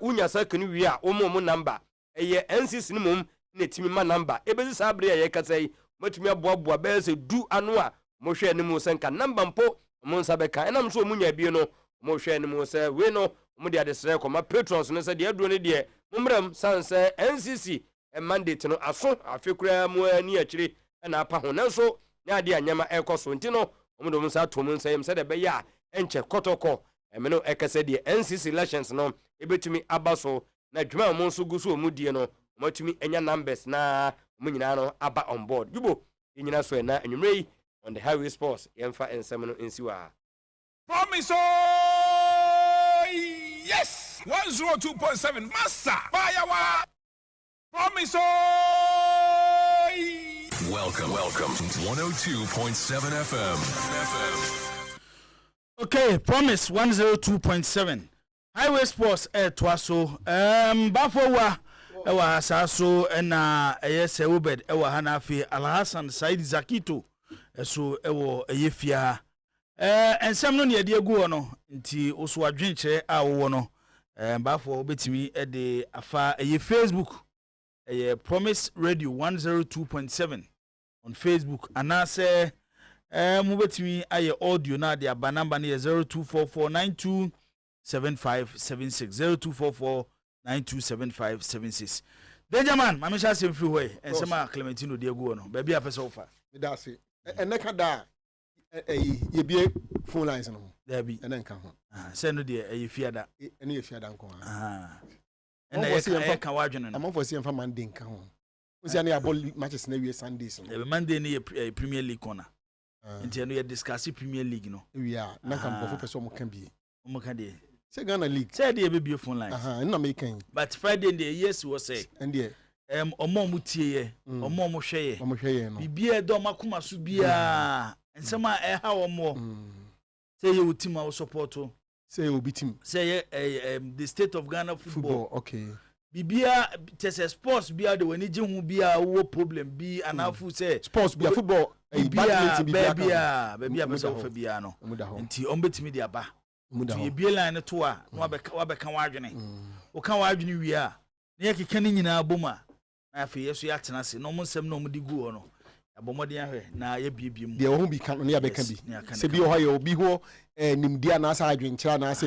unya sakani wi a omo number eye NCC no mum na etimi ma number ebezi sabre ya yekasai matumi aboaboa be se du anu a mo hwe animu se nka number mpo mo nsa beka enam so munya bi no mo hwe animu se we no omo de adesre koma patrons no se de aduro ne de mumbram sanse NCC mandate no aso afekura mu ani akire na apa ho nanso na ade anyama ekoso ntino omo do nsa to mu nsayem se de be ya enche kotoko emeno ekase de NCC elections no ebetumi abaso na dwuma mo nso guso omu die no matumi enya numbers na omu nyina no aba on board yubo nyina so na anwumrei on the highway sports yemfa ensem no ensiwa Promise yes 102.7 Massa Bayawa Promise Welcome to 102.7 FM. Okay, Promise 102.7 Highway Sports twaso bafowa ewa asaso na eyese Ubed ewa hanafi Alhassan Said Zakito eso ewo eyefia ensem no ne de agu no nti oso adwenkyere a wo no bafo obetimi de afa eye Facebook eye Promise Radio 102.7 on Facebook anase mubetimi aye audio na de aba number ne 0244927576 0244927576 Benjamin mamisha sem free way ensema Clementino de agu no ba bia pese ofa that's it eneka da ye bie phone lines no there be enenka ho say no de eye fiada ene ye fiada nko ena ye ka wadwene no amon for see emfa Monday nka ho usia na ya ball matches na wie Sundays no e Monday ni Premier League corner nti no ye discuss Premier League no we are na kan bofo pese o mo kan bie o mo kan de say Ghana League say de be bie phone lines na me kan but Friday the yes was say and there omo mu tie ye omo mu hwe ye no bibia do makoma so bia ensema ha omo say you team our support say you be team say the state of Ghana football okay bibia tese sports bia de wani je hu bia wo problem bi anafu say sports bia football bia pesa ofa bia no nti ombetimi de aba nti bia line to a no wabeka wadwene wo kan wadwene wi a na yekeka ni nyina boma na afi yeso ya tena se no mo nsem no mo di gu no abomoden ahwe na ya biebie mu de wo hu bi kan no ya beka bi se bi ho ye obi ho nimdia na asa adwenkyera na ase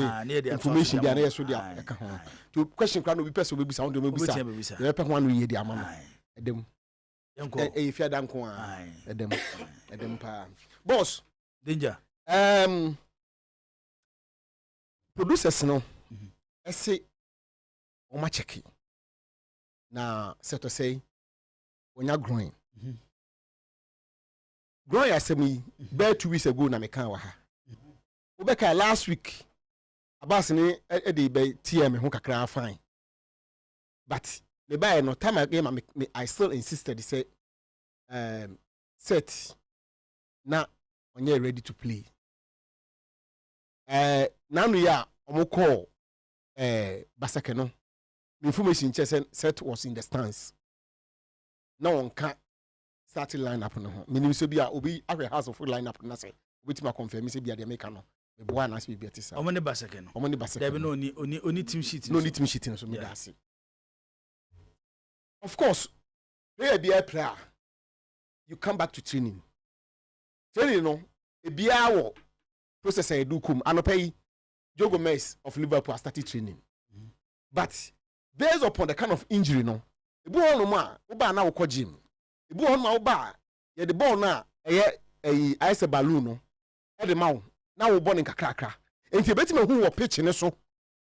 information bia na yeso dia eka ho to question kra no bi person obi bisa wo de obi bisa ye pe ho anu ye di ama no edem yanko fia danko a edem pa boss danger producers no ese o ma check na seto say onya growing growing asemi be 2 weeks ago na me kan wa ha obeka last week abas ni e dey be tm ho kakra fine but me buy no time again I still insisted say set na onye ready to play now no ya omo call Basake no information set was in the stands now on can starting lineup no meaning so bia obi ahwe house of lineup na say obi ma confirm say bia de make no me boa na say bia tisa omo ne Basake no there be no oni team sheet no team sheet so me da say of course player be a player you come back to training no e bia wo process I do come anopai Joe Gomez of Liverpool has started training but based upon the kind of injury no ebu ono ma wo ba na wo ko gym ebu ono ma wo ba ye the ball na ice balloon no e de ma wo na wo ball nkakrakra enti ebeti ma hu wo pitch ne so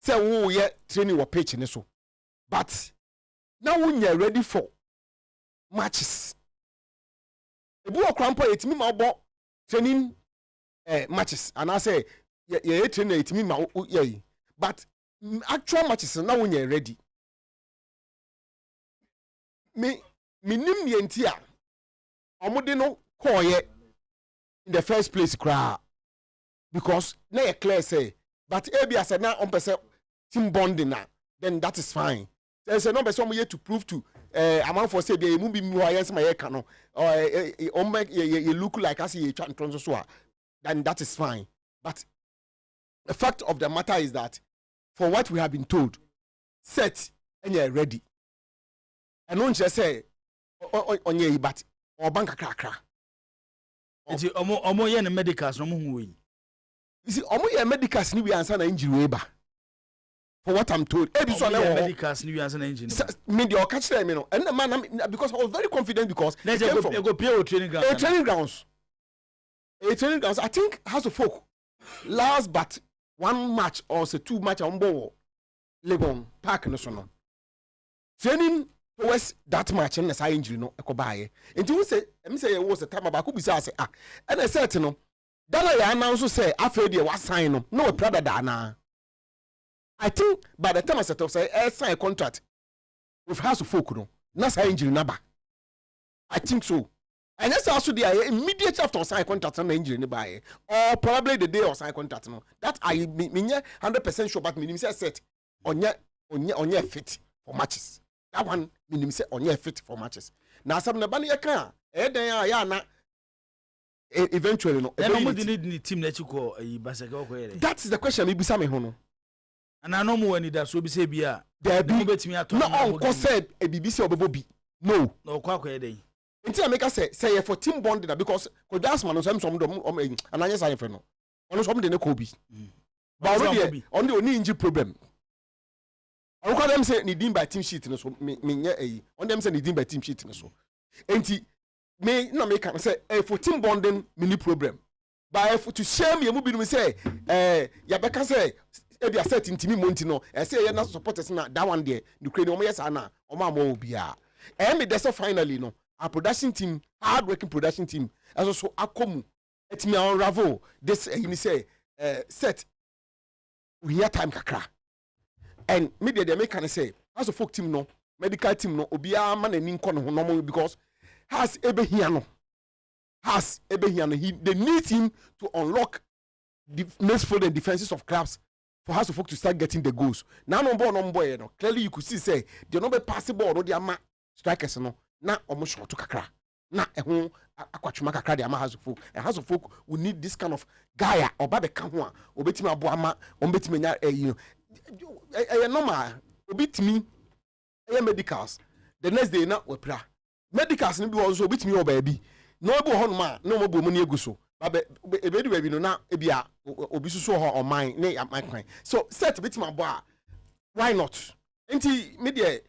say wo ye training wo pitch ne so but now when you're ready for matches ebu okrampo etimi ma obo training matches and I say yeah train etimi ma yeah but actual matches now when you're ready me nim ye ntia omode no call ye in the first place cry because na you clear say but ebi as na on person team bonding na then that is fine. There's a number some yet to prove to amount for say the movie me yes my cano or make you look like as you try to then that is fine. But the fact of the matter is that for what we have been told, set and you're ready. And don't just say on ye but or bank cracker. It's omo ye medicals no mu wi. You see omo ye medicals ni we answer na injury ba. for what I'm told. Medicals new as an engine. Media catch them, you know. And the man, because I was very confident because they go play training grounds. Training grounds. I think House of Folk last but one match or say 2 match on board Legon Park National. Training towards that match and the injury no ekobaye. Until we say it was the time about could be say and I said no. That I announced say after the was sign no brother dana. I think by the time I set up say I sign a contract with House of Folk no. That's injury number. I think so. And that's also the immediately after sign contract on the injury nearby, or probably the day of sign contract. No, that I mean 100% sure, but minimum set on your fit for matches. That one minimum say on your fit for matches. Now some the bunny can eventually no. Need team that you call a basketball. That is the question. Maybe some hono. And I know more when that so be say bia. There be no uncle said a BBC or Bobby. No quack day. Until I make us say for team bonding because that's man some and I just say no. On some the Kobe. But already on the only injury problem. I call them say needing by team sheet so me on them say needing by team sheet so. Enti me no make say for team bonding mini problem. But if to shame you be say ya beka say e be set in team monti no e say you na supporters na that one there the crane o yes na o ma mo bia. Me that's finally no. Our production team, hard-working production team, as also akomu. It me unravel this. You say set. We hear time kakra, and maybe they make say as a folk team no, medical team no, obia man and income no because has ebehiano, they need him to unlock the next for the defenses of clubs for House of Folk to start getting the goals. Now no boy, you know. Clearly you could see say they no be possible no they are strikers no. Na almost to kakra na ehun akwatuma kakra de ama House of Folk, and House of Folk we need this kind of guy or babe kan ho a obetimi abo ama obetimi nya normal obetimi medicals the next day na wepra medicals ni bi also obetimi o baabi no obo ho no ma na mo bo mu ni eguso babe ebedu baabi no na ebia obi susu ho o man ne man so set obetimi abo a why not enti media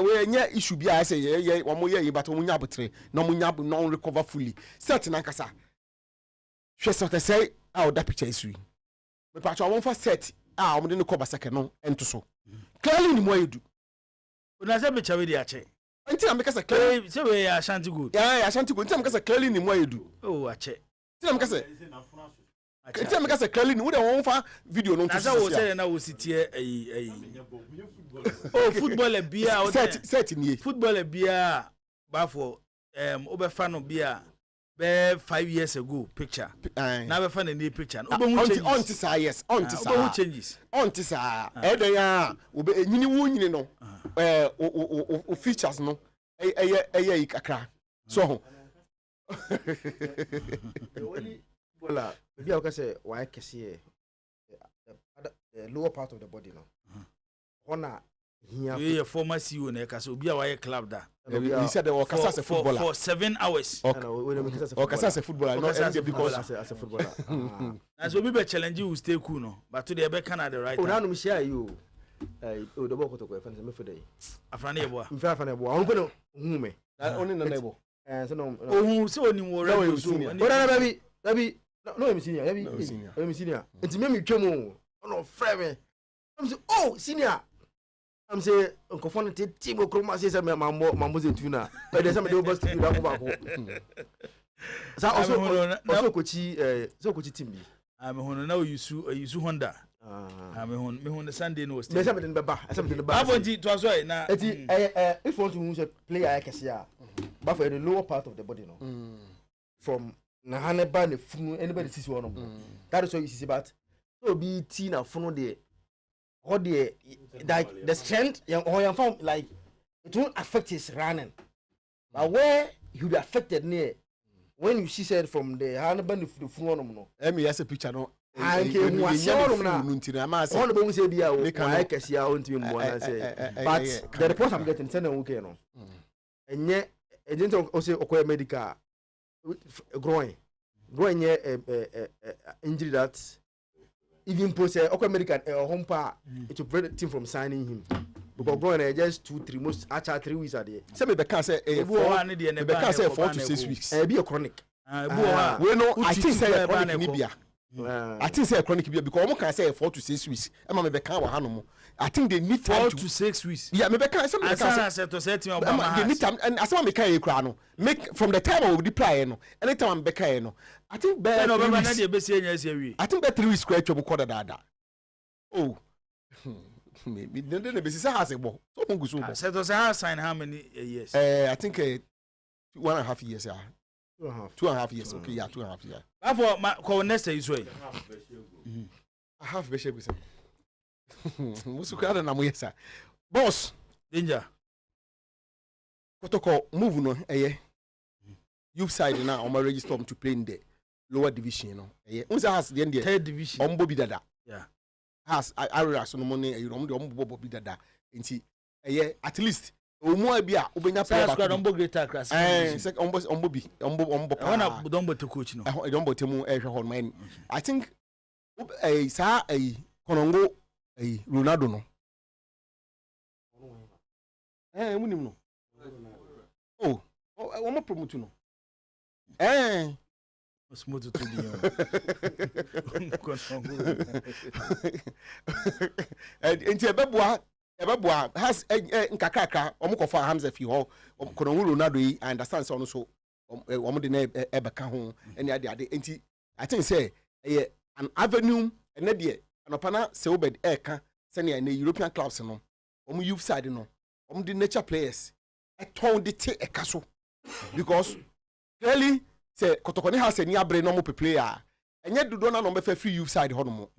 we nya issue bia say ye omo ye but omo nya botre na omo nya non recover fully set na nkasa hwe set say how that picture is we me patch omo for set omo de no cover second no ento so clearly ni mo edu una say me chawe di ache enti na me kasa clearly say we Ashanti good yeah Ashanti good enti na me kasa clearly ni mo edu oh ache enti na me kasa enti na me kasa clearly ni we de won fa video no to say wo say na wo sitie oh football bia set ni football bia ba for obefa no bia be 5 years ago picture na be fa na ni picture no on to say yes on to say changes on to say e den ya obe enyini wo nyini no o features no eye kakra so bola bia o ka say why kese the lower part of the body no Hona he a former CEO na kasa obi a why club da he said the kasa as a footballer for 7 hours kasa as a footballer not because as a footballer as obi be challenge you stay cool no but to the be can at the right time na no share you o do boko to ko fan me for dey afrana ebo afrana ebo on ko no hu me oni na ebo so no hu se oni wo re so na baby no em senior em senior enti me twem no frame me I'm say oh senior I'm say uncle phone team okroma say mambo ze tuna but there's some dey boss to that back so also kochi team bi am hono na use Honda me hono Sunday no stay me say me den beba abonti to aso na eti if you want to who play akese a but for the lower part of the body no from na haneba ne funu anybody see one no that is what you see but so be tea na funu there how like the strength or you found like it won't affect his running but where he will be affected near when you see said from the haneba ne funu no me as a picture no anke mu asoro na on be say bia o why kesi a on timi mo na say but the report I'm getting say na okay no enye agent o say okoye medical groin injury that even post American home pa it will prevent the team from signing him. Because going just 2-3 most actually 3 weeks are there. Some me can say 4 to 6 weeks. Be a chronic. We know I think say chronic nibia. I think say chronic nibia because we can say 4 to 6 weeks. Emma me can wa hanom. I think they need time 4 to 6 weeks. Yeah, me can some say to say to Obama. They need time and as me can kra no. Make from the time I will deploy no. Anytime I'm back no. I think be no Obama na dey be say nya I think be 3 weeks kra twem ko da. Oh. Maybe then the business has a ball. So to say sign how many years? I think 1.5 years. 2.5 years. Okay, yeah, 2.5 years. Therefore, my next is way. I have bishop with him. Musukada na moyesa. Boss, danger. Kotoko move no youth side now on register to play in the lower division no. Unsa has the end third division. Ombo bidada. Yeah. Has area so no money ombo bidada. Nti at least omo bia obenya player back. Ombo greater class. Ombo bi. Ombo pa. Wana dombo to coach no. Dombo temu hon man. I think sa Konongo Ronaldo no. Munim no. Oh, omo promote no. Smooth to be enti ebeboa has nkakaka omokofa Hamza fi ho Konongo Ronaldo yi I understand so no so omo de na ebeka ho ene ade enti I think say an avenue ene de anopana Seubed eka sene na European clubs no omo youth side no omo de nature players eton de te eka so because clearly say Kotokoni has any abre no mo player enye dodo na no be free youth side ho no mo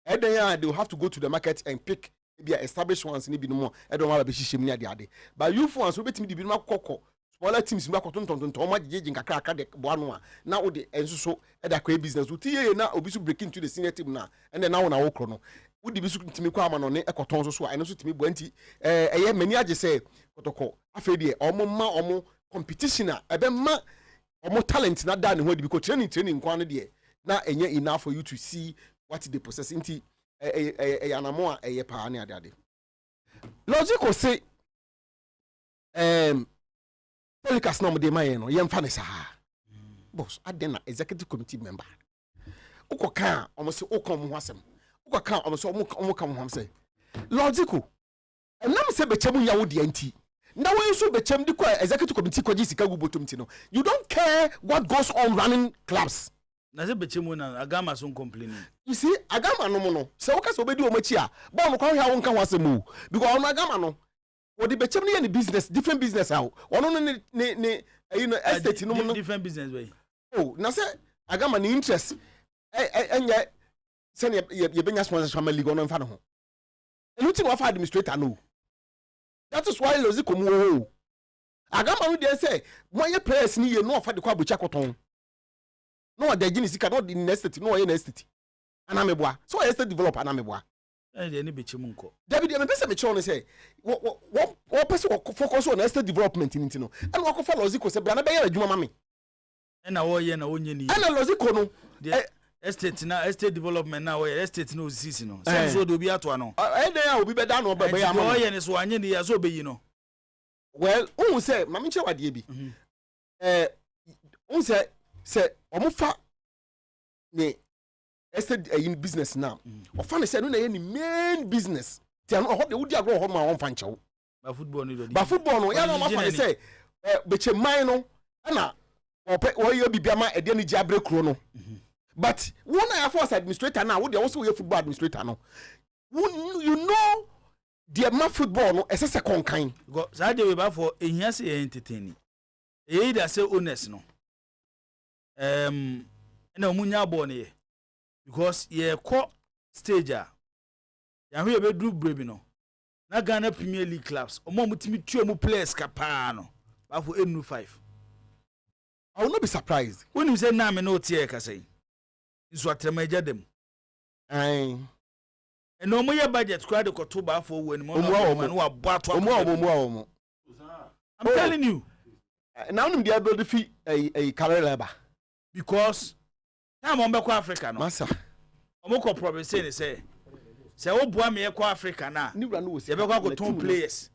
eden they will have to go to the market and pick be established ones ni bi no mo edon wa be hihye ni ade but youth ones we betimi di bi no akokọ smaller teams ni akotontonton ma jeje nkakra aka de bo anu a na wo de enso so eda kwa business wo tie na obi so break into the senior team na and na wo na wo kro no wo di bi so timi kwa ama no ne ekoton so ene so timi bo anti eye mani age say Kotoko afa de omo competition a ebe ma omo talent na da ne ho di because training kwa no de na enye enough for you to see what they possess inti anamo a pa ne ade logical say Pelicans no de maye no yemfa ne sa boss aden na executive committee member ukoka omo se ukom ho asem ukoka omo se omo kam ho asem logical enam se bechem nya wo de anti na we so bechem di ko executive committee ko jisika gubotom ti no you don't care what goes on running clubs na se bechem na agama so complaining you see agama no mo no se wo ka se obedi o machi a ba mo kwa hwa wo nka ho asem o because on agama no what the bechem ne business different business how ono ne you know estate no no different business way oh na say agama ne interest enye say ye benya sponsor family go no mfa no ho anything wa fa administrator no that is why lozi komu o agama no dey say moye players ni ye no fa de kwa bocha koton no dey gini sika no the next no ye next anameboa so ye state develop anameboa dey ni bechem nko David me pese me che say what person focus on estate development ni no and wo ko fa lozi ko se bra na be ye adwuma mame na wo ye na wonye ni and lozi ko no estate development na wo ye estate no sisi no so do bi ato ano den ya obi be da no be ya ma wo ye ni so anye ni ya so be yi no well who say mame che wade bi who say omo fa ni estate in business now ofa ne say no na ye ni main business ti ano ho de wudi agro ho ma won fa nchew ba football no do ba football no ya no ma fa ne say beche man no na wo ye bibia ma ede ni giabre kro no but one na force administrator now wo de wo so ye football administrator no you know the ma football no ese konkan go za de we ba for ehia se entertaining e da say owners no na omunya ball ne ye because ye ko stage a ya hwe be do brebi no na Ghana Premier League clubs omo mutimi tuo mu players kapa no ba for enu 5 I will not be surprised when you say na me no tie ka say nso atrema dem eno omo ye budget kwa de koto ba for wo ni mo no wa boato omo I'm telling you now nim dia do fi a career labor because time on be kwa Africa no massa omoko problem say wo boa me ekọ Africa na ni wura no wo ye be kwa to players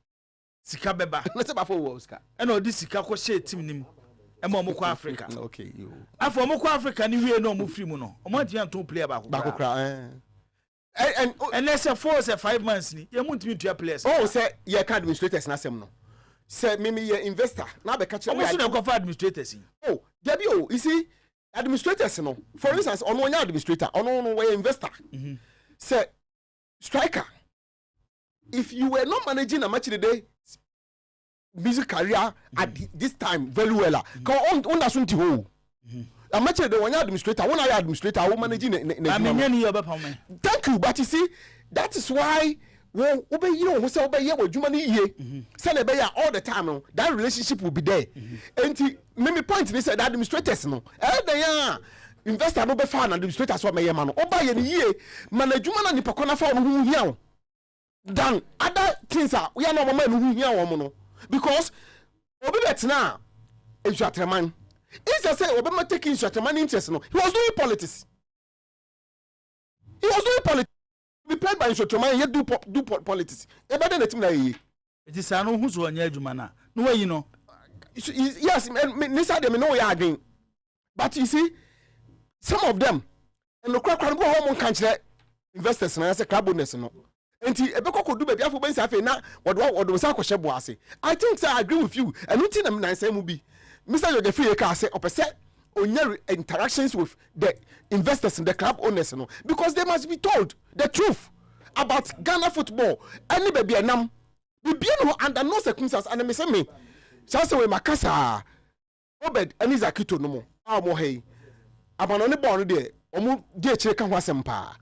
sika beba na se ba for wo sika e na odi sika ko share team nim e ma omoko Africa okay yo afọ omoko Africa ni wie na omo free mu no omo antia to player ba ko kra and let's say 4 or 5 months ni ye muntu to players say ye card administrators na sem no say me ye investor na be catch omo so na go for administrators there be you see administrators no for instance ono nya administrator ono no we investor say striker if you were not managing a match today music career at this time very well on that sunti ho a match today one administrator one administrator who managing thank you but you see that is why when obey you who say obey ye wadwuma ni ye say na be all the time no that relationship will be there and me point ni say that administrators no ya investor no be fan administrators so me ma no oba ye ni ye management na nipa kona fa no hu hia than other things we are no mama no hu hia wo no because obi betina Ensuatreman is say obi ma take Ensuatreman interest no he was doing politics be played by Ensuatreman ye do politics e be the team na ye it is anu hu so anya adwuma na no way no yes me say them no we are again but you see some of them and no crack go home kan kire investors na say club bonus no enti ebeko kodu ba biafo ben safe na wodo sa kwhye bo ase I think say I agree with you and unti na nan say mu bi Mr. Yogefi ka say opese onya interactions with the investors in the club owners no because they must be told the truth about Ghana football any baby enam bibia no under no circumstances and me say me say we makasa Obed Anizakito no mo mo hey abanone born there omo dey chire kan ho asempa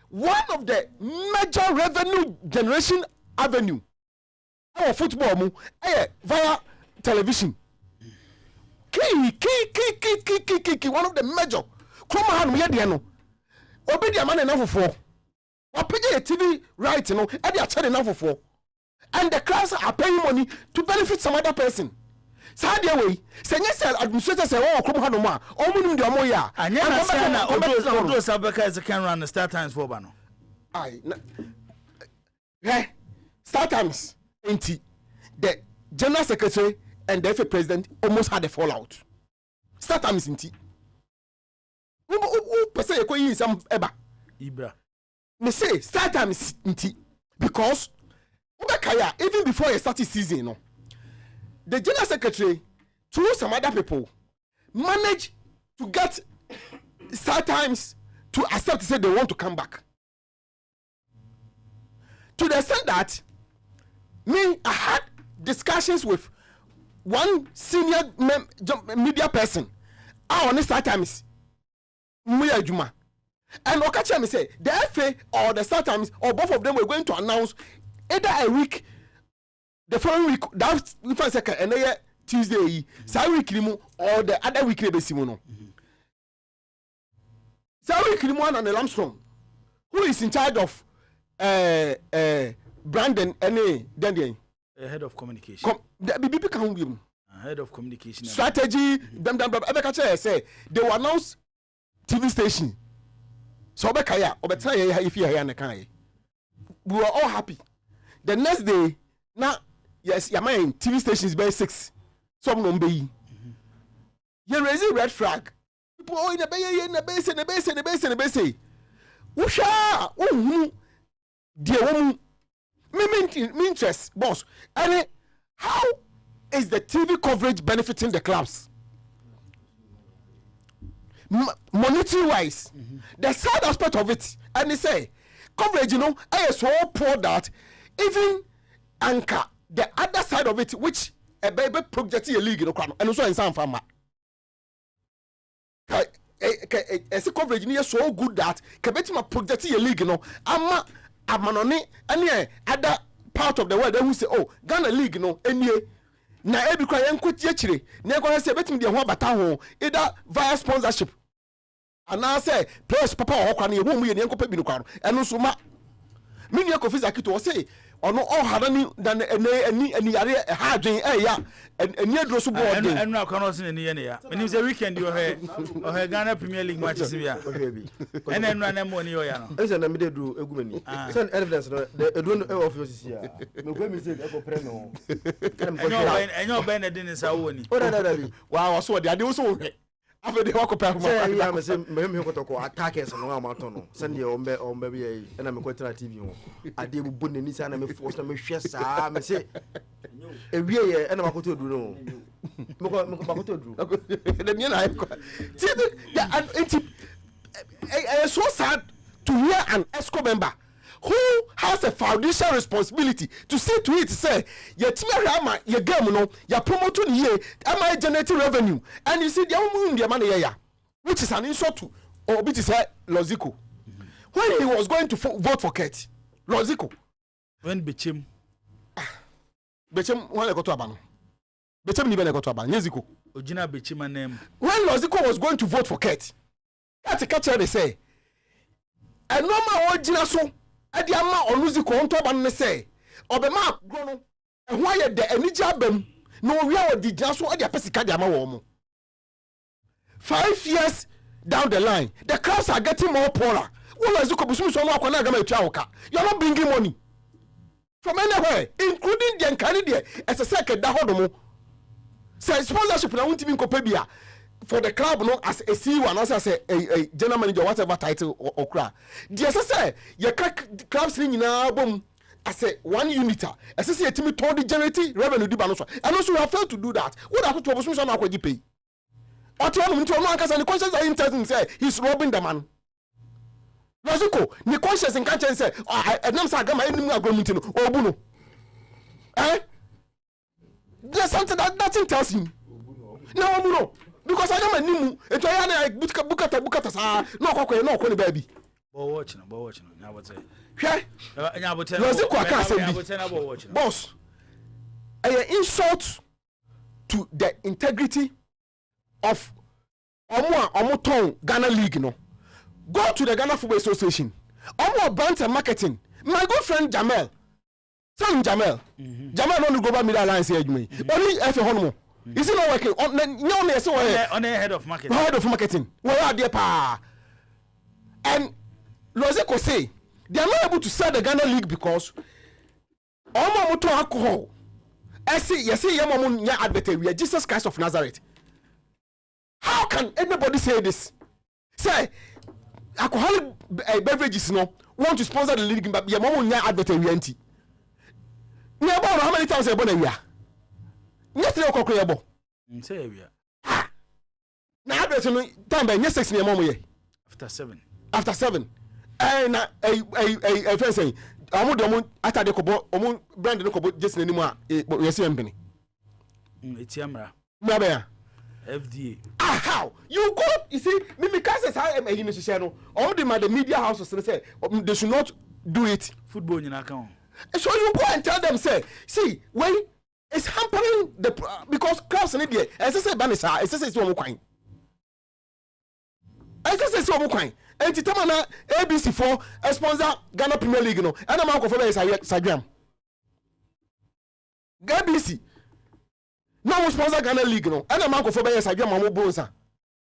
one of the major revenue generation avenue our football mu via television key one of the major come on here there no obi dia man na fofo wa page TV right no e dey achare na fofo and the class are paying money to benefit some other person Sadia way, Senator administrators say, oh, come on, Omunum de Moya, and Yana, although Sabaka is a can run the start times for Bano. Start times, ain't the General Secretary and the FA President almost had a fallout. Start times, ain't it? Who per se is some Eba Ibra. Me say, start times, ain't it? Because even before you started season, no. The General Secretary, through some other people, managed to get Star Times to accept to say they want to come back. To the extent that I had discussions with one senior media person on the Star Times, Muya Juma. And Okacha me say the FA or the Star Times or both of them were going to announce either a week. The following week, that we find second, and then Tuesday, Saturday week or the other week, Simono. Saturday week and the Lamstrom, who is in charge of Brandon and then head of communication. Head of communication strategy. Say they will announce TV station. So if you are we were all happy. The next day, now. Yes, your mind TV stations by 6. Some no be. You raise a red flag. People in the bay, in the base, in the base, in the base, in the base. Wusha, dear woman, me interest, boss. And how is the TV coverage benefiting the clubs? Monetary wise, the side aspect of it, and they say coverage, is so poor that even Anchor. The other side of it, which a baby project a league, and also in some farmer. As a coverage near so good that Kabetima project a league, I'm Amanoni, and other part of the world who say, oh, Ghana League, and ye. Na every cry and quit yetri, never say betting the one bataho, either via sponsorship. And now say, players papa or can you whom we and Uncle Pebinukan, and also ma. Many of his Akito say, ono all hadani than any yare hadwen ya any adro so board and no cannot see any ya when you say weekend you hear Ghana Premier League matches ya and then no money ya no ese na me dey do egumani send evidence no the do of your sis ya me go me say e go pray no and your Benedict is a woni o da wow so dey ade so hwe afa dey wakopa say ya me say me ko to ko attackers no am ato no send dey ombe be e na me ko tira TV ho ade bu nani sa na me force na me hwe saa me say ewie ye e na makoto du no me ko makoto du the me na see it's so sad to hear an ESCO member who has a foundation responsibility to see to it say your team ama your game no your promote ni ye am I generating revenue and you see the woman the money here which is an insult to or which is Lozico when he was going to vote for Kate Lozico when Bechem when go to abano Bechem ni be go to abano Nyeziko Ojina Bechem name when Lozico was going to vote for Kate that's a catcher they say and no ma ojina so ade ama onuzi ko nto ba ne se obema gro no ehwo aye de anija abam no wi a odi gina so ade apesika de ama wo mo 5 years down the line the crowds are getting more poorer wo lazi ko busumi so no akwana agama etua woka you are not bringing money from anywhere including the nkani de esese ke da hodo mo say sponsorship na wonti bi nkopa bia for the club no as a CEO and also as a general manager whatever title or cra the say your clubs ni nyina bom as a one unit as say a team to the generate revenue di ba no so and also we have failed to do that what have to obosun so na akwaji pay oto no nti ono ankasa ni conscience are interesting say he's robbing the man Lozico ni conscience in can't say enam sa agama enim agreement no obu no there's something that tells him no obu no because I am a nimu eto ya na bukata sa no kwakwe no kwani baby bo watch no nya bote hwe nya bote Lozico aka say boss a insult to the integrity of omo Ghana League no go to the Ghana Football Association omo brand and marketing my good friend Jamal Jamal no global media alliance adwuma only efe hono is it not working on the head of marketing where are they pa and Lozico say they are not able to sell the Ghana League because omo moto alcohol yes yemo nya advert we are Jesus Christ of Nazareth. How can anybody say this? Say alcoholic beverages no want to sponsor the league but yemo nya advert we anti how many times ebo na we are yesterday okokro yebo say we na advert no time by 6 na mo ye after 7 na friend say omo do omo atade kobo omo brand no kobo just na nimu a we say mbini etiamra mba ya FDA how you go you see me can say how you know share no all the media houses say they should not do it football nyina kan so you go and tell them say see when it's hampering the because clubs in there as I say banisa as I say so mo kwan as I say so mo kwan enti tama na ABC4 sponsor Ghana Premier League no and am go for Instagram ABC no mo sponsor Ghana League no and am go for Instagram mo bonsa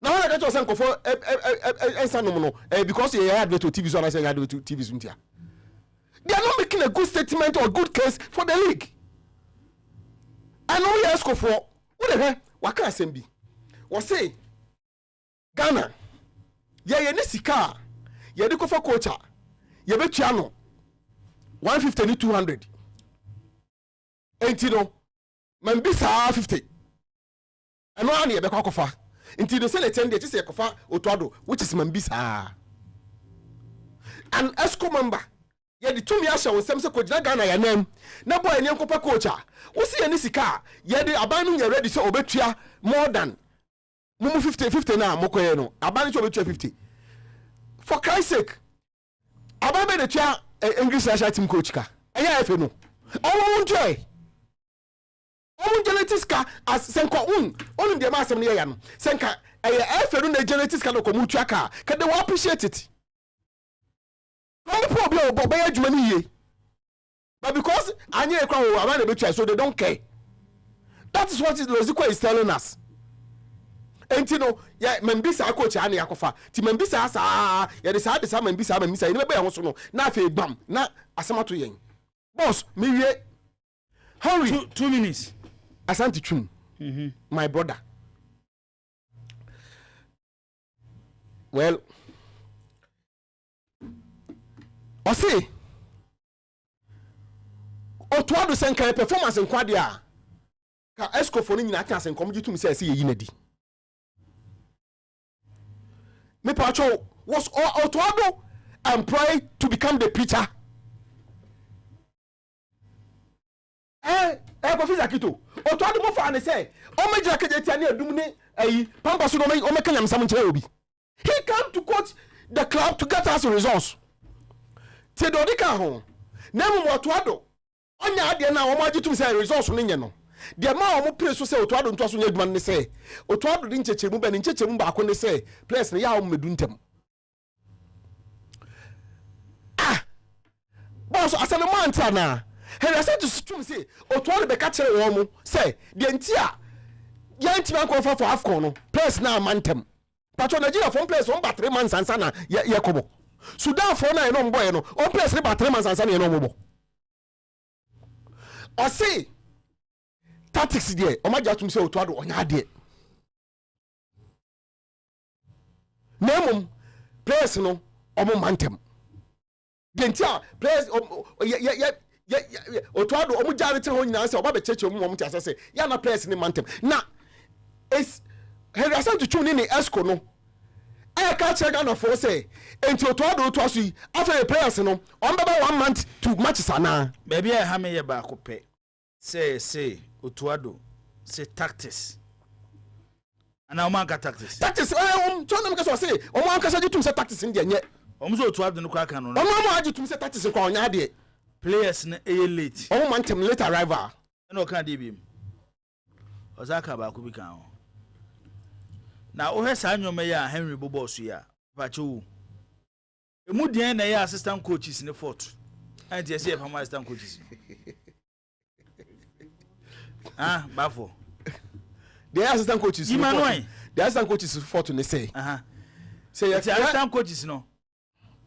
na when I get to go for ensanom no because you had to TV so I say you had to TV zuntia they are not making a good statement or a good case for the league. I know you ask for what what can I say? What say Ghana? Yeah, nisika. Yeah, the for coach. Yeah, be channel 150 ni 200. Ain't you know? Man, be 50. I know any be kofa. Until the sell 10 days, say kofa otoado, which is man bisa. An ESCO member. Yeah, the 2 years was some coach Ghana ya name. Na boy any kopa coach. We see any sika. Yeah, the abandon you ready so obetua more than mumu 50 na mokoye no. Abandon obetua 50. For Christ's sake. Ababe the tua English national team coach ka. Eya efe no. Omo njoy. Omo genetics ka as senko onu de ma asem ne ya no. Senka eya efe no na genetics ka no komu tua ka. Ka they will appreciate it. People be adwuma ni ye But because Anya Ekwa around the beach, so they don't care. That is what Lozikwa is telling us. And you know, yeah, Membisa coach Ani Akofa. Ti Membisa sa ya de sa Membisa. You never also know. Na fe bam. Na asama to yen. Boss, me we hurry. 2 minutes. Asante Chum. My brother. Well, I say, Otuado Senka performance in Quadia. Ka Esco for in Atas and come to me say, Yinedi. Me Pacho was Otuado employed to become the preacher. Professor Kito. Otuado mo fa ne say, o me jira keje ni adum ne ayi pampa so no me o me kanyam sam nkyere obi. He came to coach the club to get us results. Tedodika ho. Nemu Otuado. Onya ade na o ma gitum say results no nye no. De ma o mo pray so say Otuado nto so nye aduma ne say. Otuado di nchechemu ba ne nchechemu ba ko ne say players ne ya o medu ntem. Boss asana man tana. He said to Stum say, Otuado be catch wo say, the entia yanti man ko for AFCON no, players na mantem. Patro Nigeria from players on 3 months and sana Yakobo. Sudan for na no boy no, on players about 3 months and sana no mo. I say tactics there, o ma jatum say Otuado onya de. Nemum players no o mo mantem. The entia players Otuado omu jare te ho nyina se oba be cheche omu omu tiase se ya na players ni mantem na is Henry Asante Chum ni Esco no e ka che Ghana for say enti Otuado to asu after the players no on baba 1 month to matches ana baby e ha me ye ba ko pe say Otuado say tactics ana o man ka tactics to na me ka so say o man ka say tum say tactics ndi nye o mo so Otuado no kwa kan no o man ajitum say tactics kwa onya de players na late o man tem late arrival na o kan de bi Ozaka ba ko bi kan o na o he sa anyoma ya Henry Bobo so ya ba chewu emu den na ya assistant coaches ne fort and yes e fama assistant coaches bafo the assistant coaches the assistant coaches fort ne say say the assistant coaches no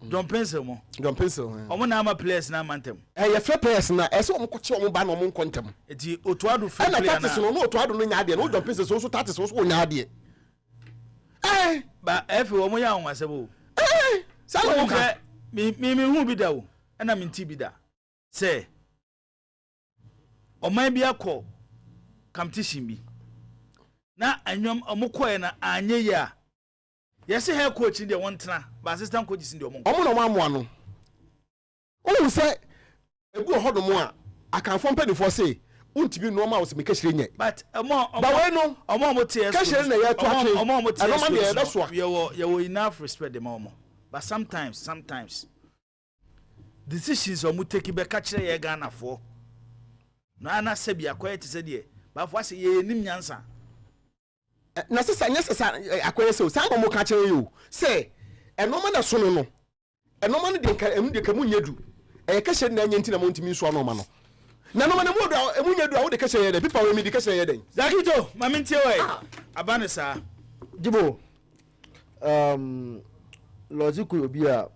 Don't pencil mo. Don't pencil. Omo na ama players na mantem. Ye free players na e so omo ko che omo ba na omo kontem. Eti Otuado free player na. Na tactics no Otuado no nya ade no don't pencil so tactics so nya ade. Ba efe omo ya onwa sebo. Sa no ka. Mi hu bi da wo. Na mi nti bi da. Say oman bi akọ competition bi. Na anyom omo koe na anye ya. Yes, head coach in the one tana, but assistant coaches in the one. No one. Oh, say, a good hold more. I can form penny for say, won't be normal to make a shring. But a more, a more tears, that's what you enough respect the moment. But sometimes decisions are take back catch a Ghana for. No, I'm not saying quiet to say, but what's a name answer? Necessary akwere so san mo ka kire you say eno ma na so no eno ma no de ka mu nyedu e ka hye na nya ntina mo ntimi so no ma no na no ma na mu do emu nyedu a wo de ka hye de pipa we mi de ka hye den Zakito mami ntie we abane sa Jibo logical obi a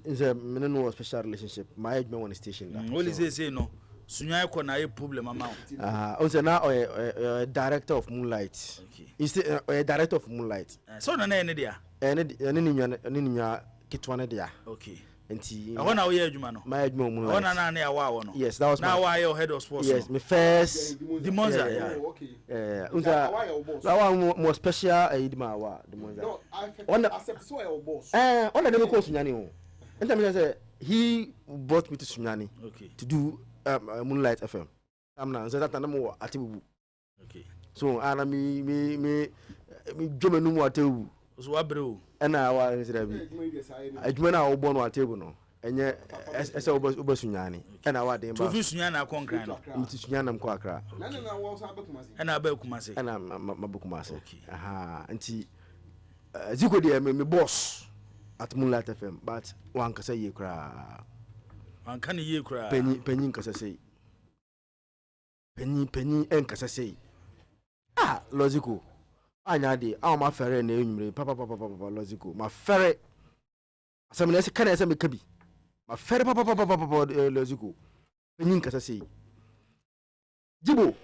is a no special relationship my age me one station that only say no Sunya ko na problem amount. Also now director of Moonlight. Okay. Is a director of Moonlight. So na na dia. Ni nya kitwane dia. Okay. Enti. I wanna we adwuma no. My adwuma Moonlight. I wanna na awa no. Yes, that was now why your head of sports. Yes, my first the Monza. Yeah. Unza that one more special edima wa the Monza. No, I accept so your boss. On the ko Sunyani o. Enta me say he brought me to Sunyani. Okay. To do Moonlight FM. I'm now that I'm more atibu. Okay. So ana me jomenu mu atebu. So abrew. And I was adwuma na obo no atebu no. Enye ese obosunyani. And I wa dem ba. To sunyani na konkran no. Mti sunyani mko akra. Na wo so abekumase. Na abekumase. Na mabukumase. Aha, nti ziko de me boss at Moonlight FM, but one kasa ye kra. Anka ne ye kura. Penny nkasa sei. Penny enkasa sei. Ah, logical. Anya de, ma fere na enwumre. Papa logical. Ma fere. Asam na se kana ese me kabi. Ma fere papa logical. Penny nkasa sei. Jibo.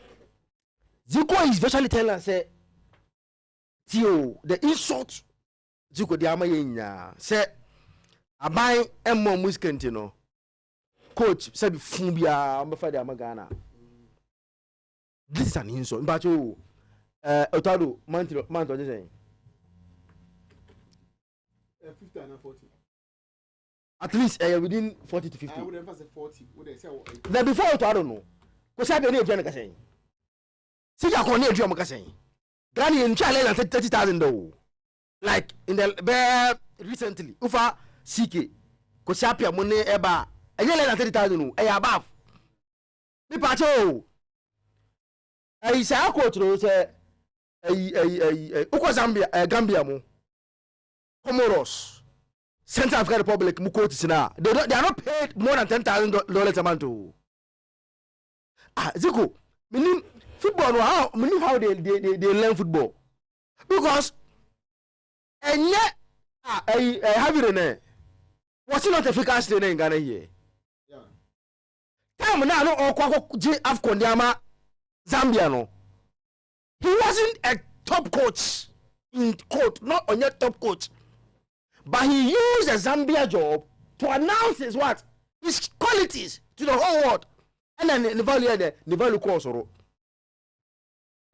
Ziko is virtually telling us say Tio, the insult Ziko de Amayenya say Abai Emmo Muskentino coach said Fumbia Mafadi Amagana. This is an insult, but Otado Manto saying 50 and 40. At least within 40 to 50. I would emphasize 40. Would they say then before I don't know. Because I don't know saying. See, I can't hear you saying. Granny in China 30,000 though. Like in the recently, Ufa CK, Kosapia money eba, a year than 30,000, a above. The pato. I say, I quote those Zambia, Gambia, Comoros, Central African Republic, Mukotisina. They are not paid more than $10,000 a month. Ah, Zico, meaning. Football, how they learn football. Because and yet I have it in there. What's not efficacy in Ghana here? Yeah. Time now no Afcon Yama Zambia no. He wasn't a top coach in court, not on your top coach. But he used a Zambia job to announce his what? His qualities to the whole world. And then the value course or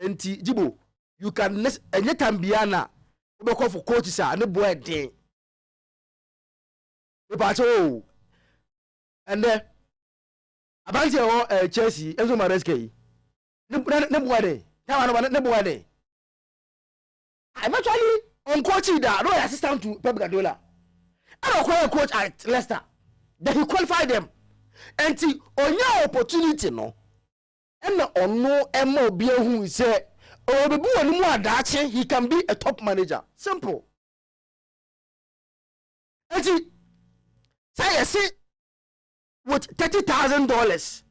Enti Jibo, you can anytime biana we call for coaches and the boy day. And then about your Chelsea, Enzo Maresca. Nebuade. I'm actually on coaching that no assistant to Pep Guardiola. I don't call a coach at Leicester. Then he qualified them. And on your opportunity, no. And no MO be who say, oh, he can be a top manager. Simple. And say, I see, with $30,000,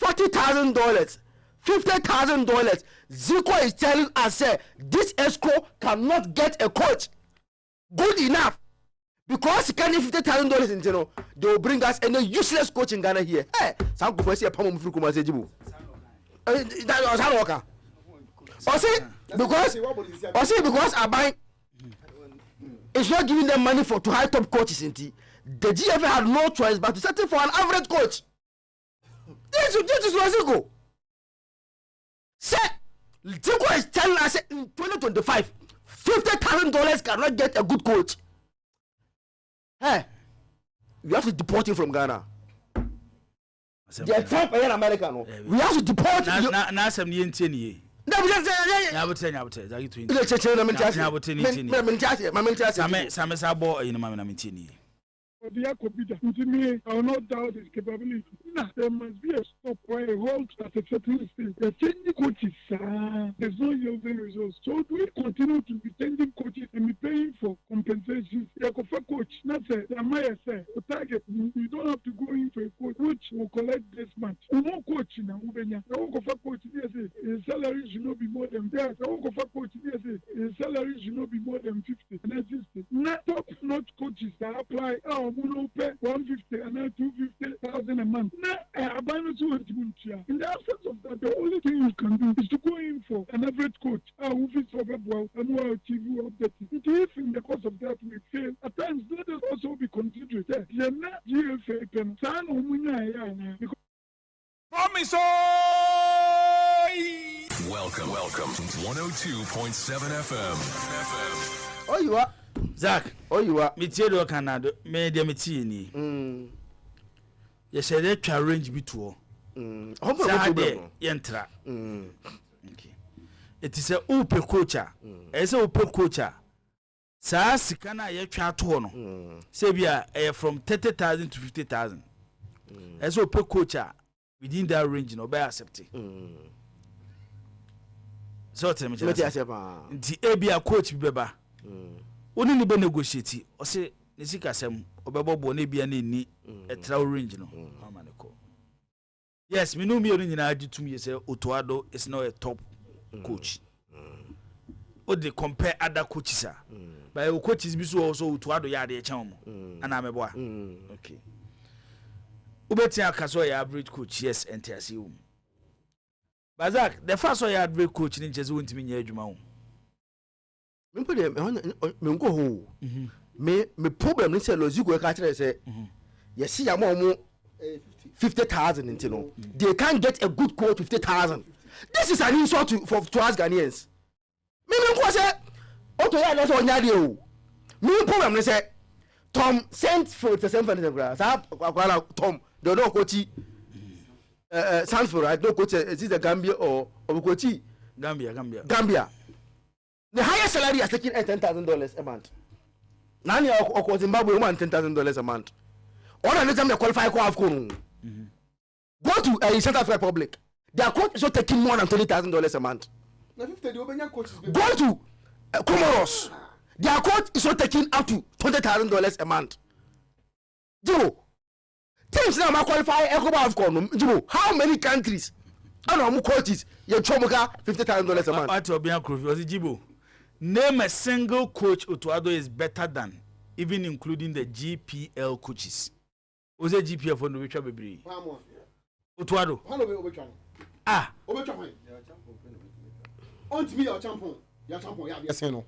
$40,000, $50,000, Zico is telling us, say, this escrow cannot get a coach good enough. Because he can't $50,000 in Tino, they will bring us a useless coach in Ghana here. Hey, some people say a palm from Kumasejibu. That was how worker. Because I buy it's not giving them money to hire top coaches in the GFA had no choice but to settle for an average coach. This is Zico. Say Zico is telling us in 2025 $50,000 cannot get a good coach. Hey, we have to deport him from Ghana. The type of American, we have to deport him. Now, some yen tenny. Some I will not doubt his capability. There must be a stop or a halt at a certain stage. The changing coaches, there's no yielding results. So do we continue to be changing coaches and be paying for compensations? The coach, not say, the target, you don't have to go in for a coach which will collect this much. No coach now, the coach, his salary should not be more than that. The coach, his salary should not be more than 50 and 60. Not top-notch coaches that apply. Pay 150 and then 250,000 a month. In the absence of that, the only thing you can do is to go in for an average coach who fits for well and who will achieve your objective. If in the course of that we fail, at times let us also be considerate. You're not GFA pen. Promise. Welcome to 102.7 FM. Oh, you are. Zach, oh, you are. Material Canada, made them tea. Yes, said they can arrange between. Yentra. Okay. It is a open coacher. As a open coacher. Sass can I try to Sabia from 30,000 to 50,000. As a open coacher within that range, no by accepting. So tell me, the ABA coach Beba. Only be negotiate or say ne sika sem obebo na bia na ni etra range no ama ne ko yes me no me no nyina agitum ye say Otuado is now a top coach o de compare other coaches but o coaches bi so also Otuado ya de chen mo ana me boa okay ubeti akaso ya average coach yes entiase wo Bazak the first one ya average coach ni ncheze wontimi nya adwuma wo me pede me nko ho me problem ni say lozigo ka kire say yes see am omo 50,000 into no they can't get a good coach 50,000. This is an insult to us Ghanaians. Me nko say oto ya no so nya de o me problem ni say Tom sent for the same fan grass akwala Tom they don't coach Sanford right no coach is it the Gambia or coach Gambia the highest salary is taking $10,000 a month. Nani or Zimbabwe man $10,000 a month. All of them they qualify for AFCON. Go to South African Republic. Their coach is not taking more than $20,000 a month. Go to Comoros. Their coach is not taking up to $20,000 a month. Jibo, teams now qualify AFCON. How many countries? I don't know coaches. You chomoka $50,000 a month. What Obian Kofi was Jibo. Name a single coach Otuado is better than, even including the GPL coaches. Was a GPL for the Richard Baby? Otuado. Ah. On to me, your champion. Your champion, yes, no.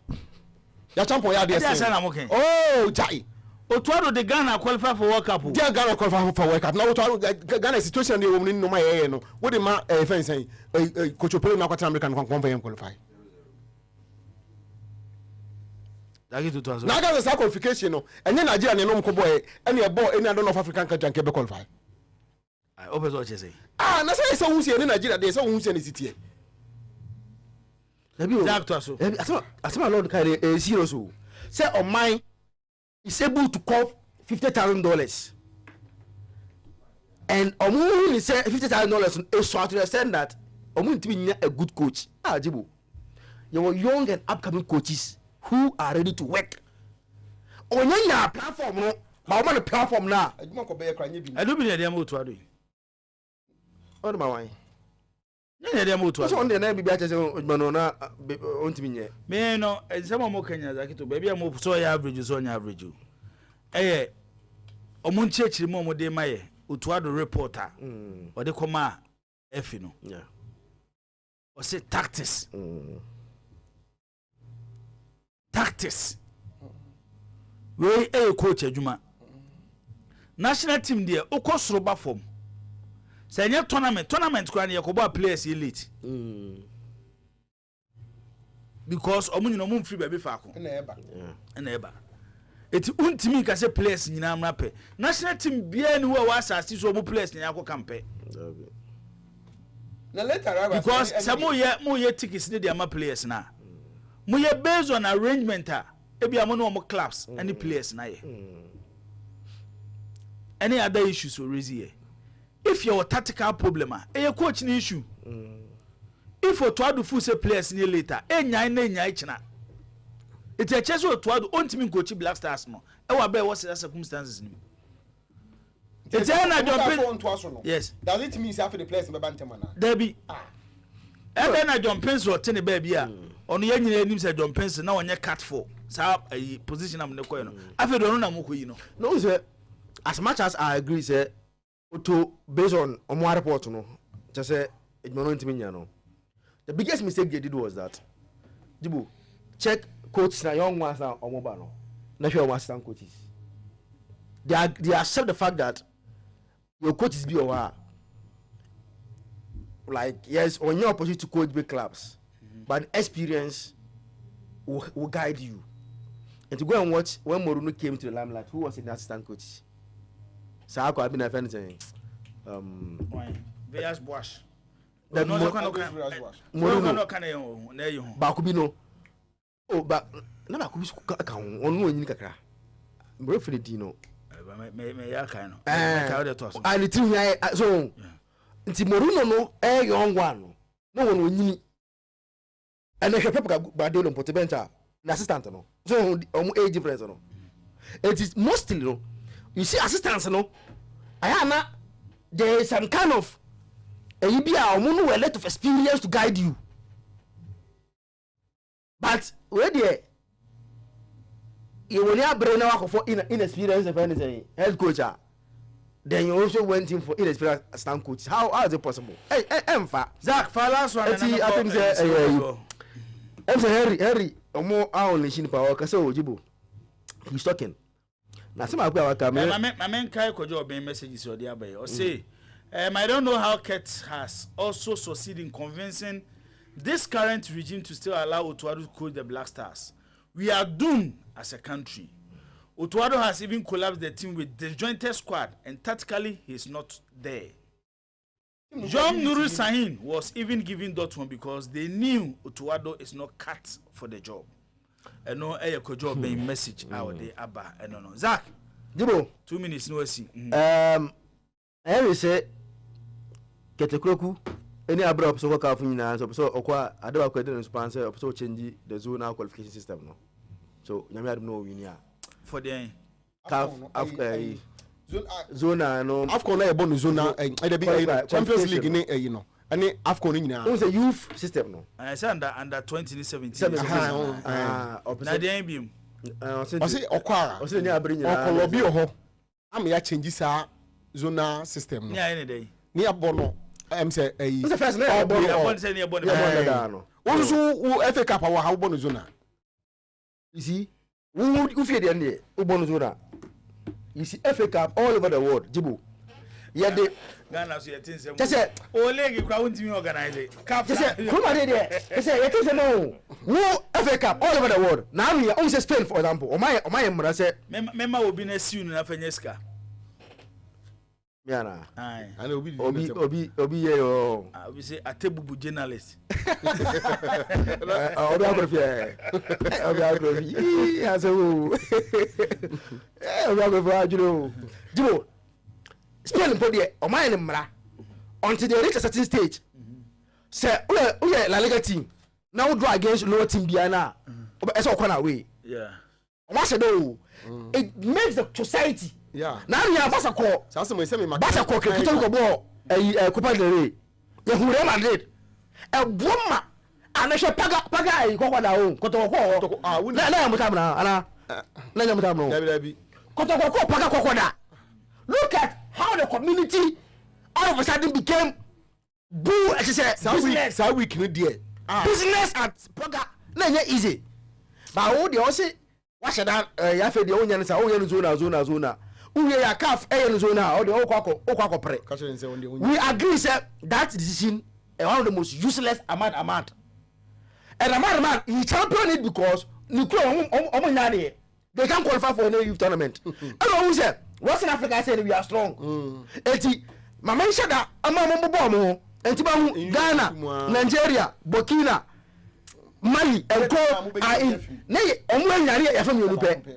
Your champion, yes, okay. Oh, Jai. Otuado, the Ghana qualify for World Cup. They Ghana qualify for World Cup. Now, Ghana situation, they will no my no. What the man, friend saying, Coach Opel, Marquette American qualify. Now that's a qualification, and then Nigeria no boy, any boy, any other North African country can qualify. I always what you say. Ah, na say so who say in Nigeria, there's so who say in city. Exactly so. Asema Lord carry serious. Say on mine is able to call $50,000. And Omu is say $50,000 is so to understand that Omu to be a good coach. Ah, Jibo. You are young and upcoming coaches who are ready to work. On your platform, no, but on the platform now. I don't believe they are more to do. On my way. They are more to do. On the name be better than Manona on to me. Me no, and some more Kenya, like to baby, I'm so average on average. Eh, Omun Church, Momo de Maye, Utuado reporter, or the Koma Efino. Yeah. Or say tactics. Tactics. We a coach Juma. National team there, Okos Roba form. Say tournament kran Yakoba players elite. Because omun no mun free baby fako. Na eba. Eti untimi ka say players nyina mrape. National team bia ni wo asase so omu players nyina ko kampe. Na later because some mo ye tickets ni dey ama players na. Mo ye based on arrangement ebi amo no mo clubs any players na ye. Any other issues we raise here. If your tactical problem a coach ni issue. If Otuado full say players ni later, enya china. It a chance Otuado ontimi coach Black Stars no. E wa be what circumstances ni. It's na jump. Yes. Does it mean after the players be bantamana? There be. Ebe na jump pencil ten be bia. Ono ye nyina nim say jump pencil na onye cut for. Sa position am ne koy no. Afi do no na mo koyi no. No say as much as I agree say to based on my report no just say no. The biggest mistake they did was that Jibu check coach na young ones na omoba no na sure assistant coaches they accept the fact that your coaches be or like yes on your opportunity to coach big clubs but experience will guide you. And to go and watch when Moruno came to the limelight, who was in the assistant coach? So I could have been a fan saying Vegas Bosch. That Moruno Bakubino. Oh, but never could be account on one in Kakra. Brefully, Dino. May I kind of and it's so it's Moruno no young one. No one will need. And I have a bad deal on Portebenta, an assistant no. So age difference no. It is mostly no. You see assistance no. Ayana there is some kind of a omuno a lot of experience to guide you. But where there you will have brain for inexperience of anything head coach. Then you also went in for inexperienced assistant coach. How is it possible? Hey, Zach, for last one, I think Harry, or more only shin power. Kaso Jibo, he's talking. Now, some of our my man Kai Kojo being messages or the Abbey or say, I don't know how Ket has also succeeded in convincing this current regime to still allow Otuado to coach the Black Stars. We are doomed as a country. Otuado has even collapsed the team with disjointed squad, and tactically he's not there. John Nuru Sahin was even given that one because they knew Otuado is not cut for the job. And no job being message out there Abba and no. Zach, Jibo, 2 minutes no see. I will say get a croku. Any abroad so work out for me now. So okwa I don't have sponsor so change the zonal qualification system no. So you don't know we for the zona no AFCON na ebonu zona Champions League ni you know ani AFCON ni nyina it's a youth system no I say under 2017 na dey bim o say okwara o say ni abere nyina okolobi oho am ya change sa zona system no ni ayi ni dey ni abono am say o say first na abono say ni abono no o so FA Cup wa ha abono zona you see who fear the end ubonu zona. You see FA Cup all over the world, Jibu. Yeah, they Ghana so you think just say Olegi kwa won't me organize it. Cup. Just say come on there. Just say you think no. No FA Cup all over the world. Now we only say Spain for example. O my mra say member obi na siu na fanyeska. Yeah na. Aye. And obi ye yo. We say atebubu journalist. Obi agrofie. Obi agrofie. Ya so. Obi agrofie ajuro. Jibo. Spain po there o my mra until they reach a certain stage. Say we La Liga team. Now draw against lower team biana. E so corner away. Yeah. What say do? It makes the society. Yeah. Now you have a call. Sasa mo say me Basa ko ke to go ball Copa del Rey. You Real Madrid. E boma anahwe paga ko kwada o ko na mutam na ana na mutam no. Dabi. Ko paga ko kwada. Look at how the community all of a sudden became boo business. How we can there. Business at paga na easy. But o dey o say what should that ya fe dey o nya nsa o nya zona. We are calf zona or the okwa pre. We agree say that decision is one of the most useless amount. And amount he champion it because they can't qualify for any youth tournament. And who said Western Africa said we are strong. Eti mama shada amamo bomo enti Ghana, Nigeria, Burkina, Mali and Co are in nay omwe nyare ya fam yonupe.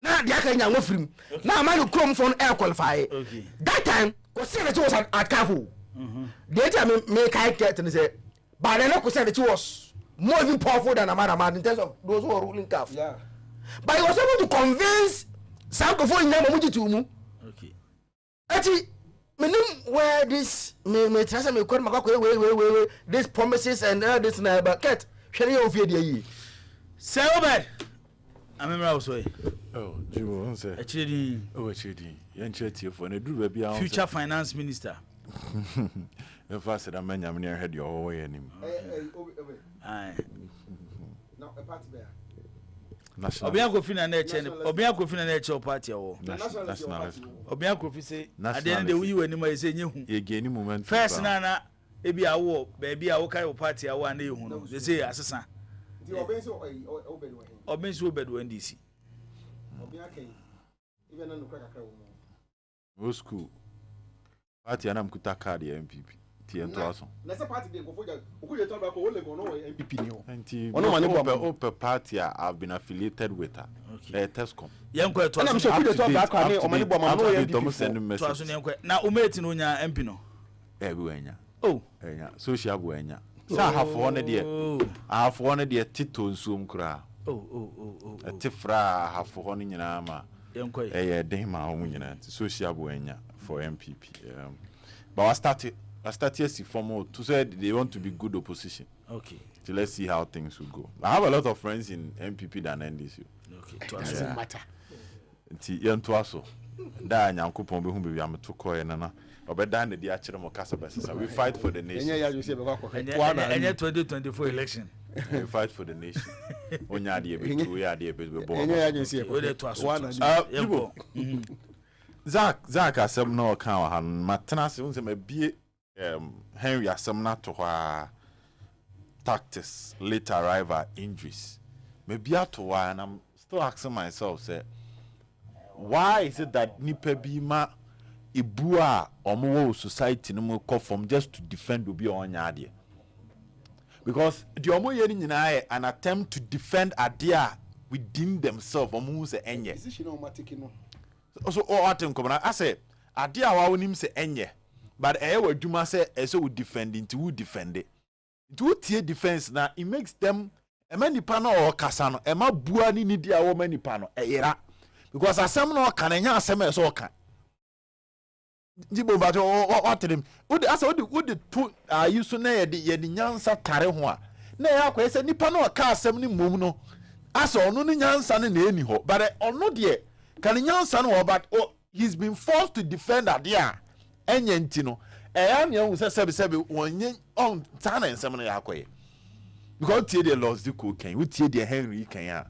Now the aka nya wofrim now man come from air qualify that time ko say that was at Kafu the time me kai get and say but then ko say that was more even powerful than Amara in terms of those who are ruling CAF. Yeah, but he was able to convince some of them to mu okay ati menim where this me trust me kwere makwa this promises and this na but ket hwere you ofie dey yi say obed amemra also oh Jibo on say achiri yan chetie for na duru ba bia future finance minister in fact that man yam near head your way anim aye now a party there national Obia Kofi na na eche party awo national Obia Kofi say at the end the we anim I say nyehu e gain moment first na ebi awo baby awo kai party awo na ehu no they say asesa the obenso obedo NDC even no kakra wo school party anam kuta card ya MPP tie nto aso na se party dey go for okuje to ba ko ole go no MPP ni o anti ono mane ope party I've been affiliated with her Tescom yenko to aso na okuje to ba ko ani o mane bo ma no MPP to aso yenko na umeti no nya MP no e bi wanya oh enya social bu enya sa hafo ne de tito nsuom kra tifra hafo ho nyina ma den ma ho nyina social boanya for MPP but I started as formal to say they want to be good opposition. Okay. So let's see how things will go. I have a lot of friends in MPP than NDC. Okay. Doesn't matter. Nti yentoaso da nyankopon be hu be am to koye na obeda na di a kire mo kasa besa we fight for the nation. Enya 2024 election. We fight for the nation. Onya de be to ya de be bo. Enya ya nsi we dey to aso. Zach asem na o kan wa han matena se unse ma bie Henry asem na to ha tactics late arrival injuries. Maybe ato wa and I'm still asking myself say why is it that nipa bi ma ibua omo society no mo from just to defend obi onya ade? Because the omo ye ni nyina an attempt to defend idea within themselves omo say enye. Is she no matic no? So atem come na I say idea wa wonim say enye but waduma say so we defend into who defend it. To tie defense na it makes them nipa na o kasa no ema bua ni dia wo nipa no eyira because asem na o kan enya asem e so o kan jibo ba o tell odi asa odi to you so na ye de nyansa tare ho a na ya kwa se nipa na o ka asem ni mom no asa ono ni nyansa ne na eni ho but ono de kan nyansa no but he's been forced to defend adia enya ntino I am young, sebe one on Tana and Seminary Aquay. Because the lost the cook can, we tear the Henry can.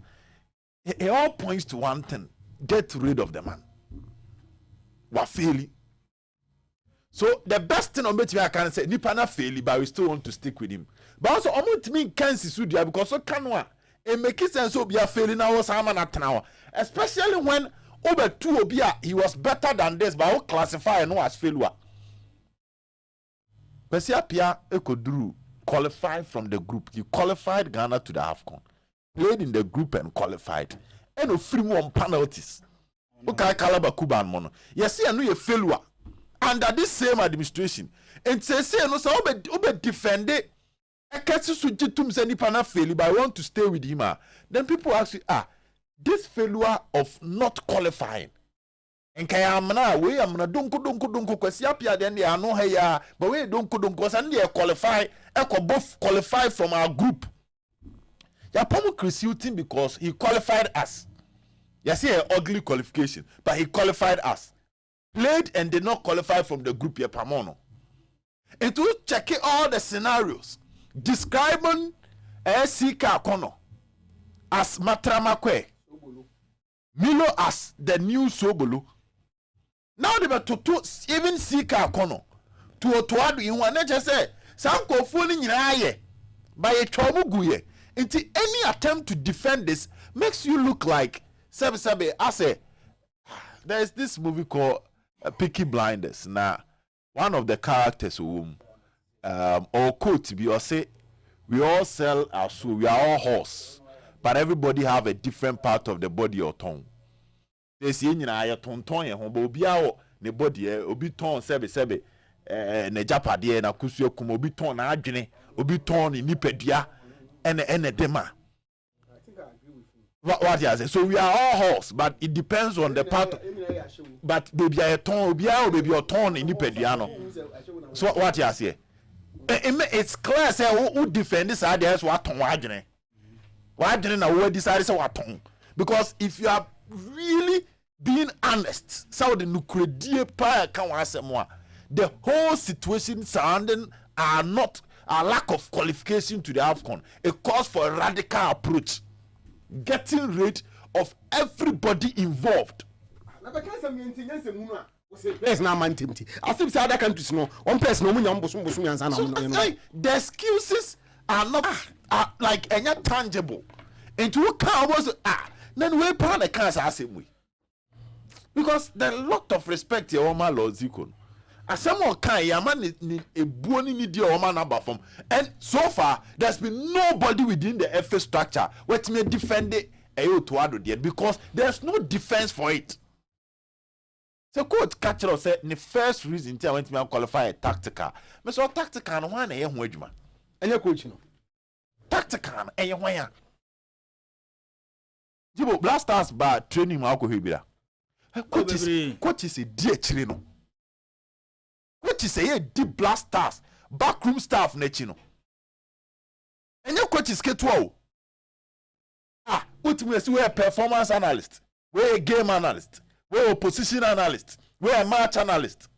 It all points to one thing: get rid of the man. What fairly? So the best thing on which I can say, Nipana fairly, but we still want to stick with him. But also, I want to mean Kansas Sudia because so can one. It makes sense so be a failing now, Simon at now, especially when over 2 Obia he was better than this, but I'll classify no as failure. Pesia Pia Ekoduru qualified from the group. He qualified Ghana to the AFCON. Played in the group and qualified. And no free one penalties. Okay, Kalaba Kuban Mono. Yes, I know you failure under this same administration. And say no so obe defend it. I can't see Sujitum Zenipana failure, but I want to stay with him. Then people ask you, this failure of not qualifying. And kayamna we amna donko kwesi apia den they no ya but we donko and they qualify both qualify from our group. Ya pomo Christian because he qualified us. You see an ugly qualification, but he qualified us. Played and did not qualify from the group ya pamono. And to check all the scenarios describing Sika Kono as Matramakwe, Milo as the new Sobolo. Now they were to even Sika Kono to adu in one nature say some go fooling in aye by a chomuguye. Into any attempt to defend this makes you look like Sabe. I say there's this movie called Peaky Blinders. Now one of the characters whom or quote be or say we all sell our soul, we are all horse, but everybody have a different part of the body or tongue. They say nyina ya tonton ye ho ba obi a ne body obi ton sebe ne japade na kusu ekum obi ton na adwene obi ton ni nipadua ene dema. I think I agree with you. What you say? So we are all horse, but it depends on the part. But baby a ton obi a baby o ton ni nipadua no. So what you say? It's clear say who defend this idea is what ton adwene. What adwene na we decide say what ton. Because if you are really being honest, so the nuclear power the whole situation surrounding our lack of qualification to the AFCON. It calls for a radical approach, getting rid of everybody involved. There's no man timty. I think other countries know one person the excuses are not like any tangible. And to come was then we plan the cancer same way. Because there's a lot of respect here, Oma Lord Zikon. As someone can, Yaman a bony media Oma number from. And so far, there's been nobody within the FA structure which may defend it because there's no defense for it. So, quote catcher said the first reason I went to qualify a tactical. Mr. Tactical and one a young wedgman. And you're coaching. Tactical and you Jibo Blasters ba training ma ko hebira. Coaches a dear chino. Coaches say deep Blasters backroom staff nechino. And your coaches get wow. What me see we a performance analyst, we a game analyst, we a position analyst, we a match analyst.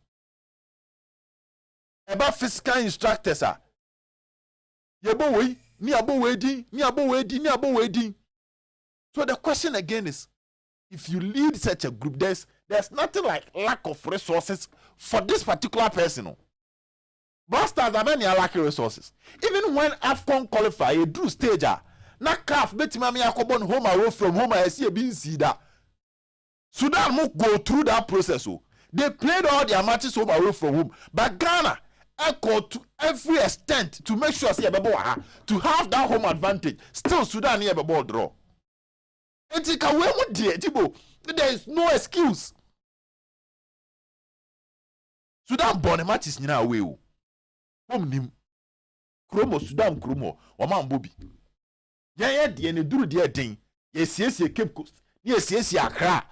About physical instructors are. Yabo we, ni abo wedi. So the question again is, if you lead such a group, there's nothing like lack of resources for this particular person. Blasters are many lack resources. Even when AFCON qualify, a drew stager, na CAF betimami akobon home away from home, I see a being see that. Sudan will go through that process. They played all their matches home away from home, but Ghana echo to every extent to make sure to have that home advantage. Still, Sudan here ball draw. There is no excuse. Sudan born matches nina away. Home nim. Kromo Sudan kromo. Waman bobi. Yeah, the duru dear ding. Yes, Cape Coast. Yes, Accra.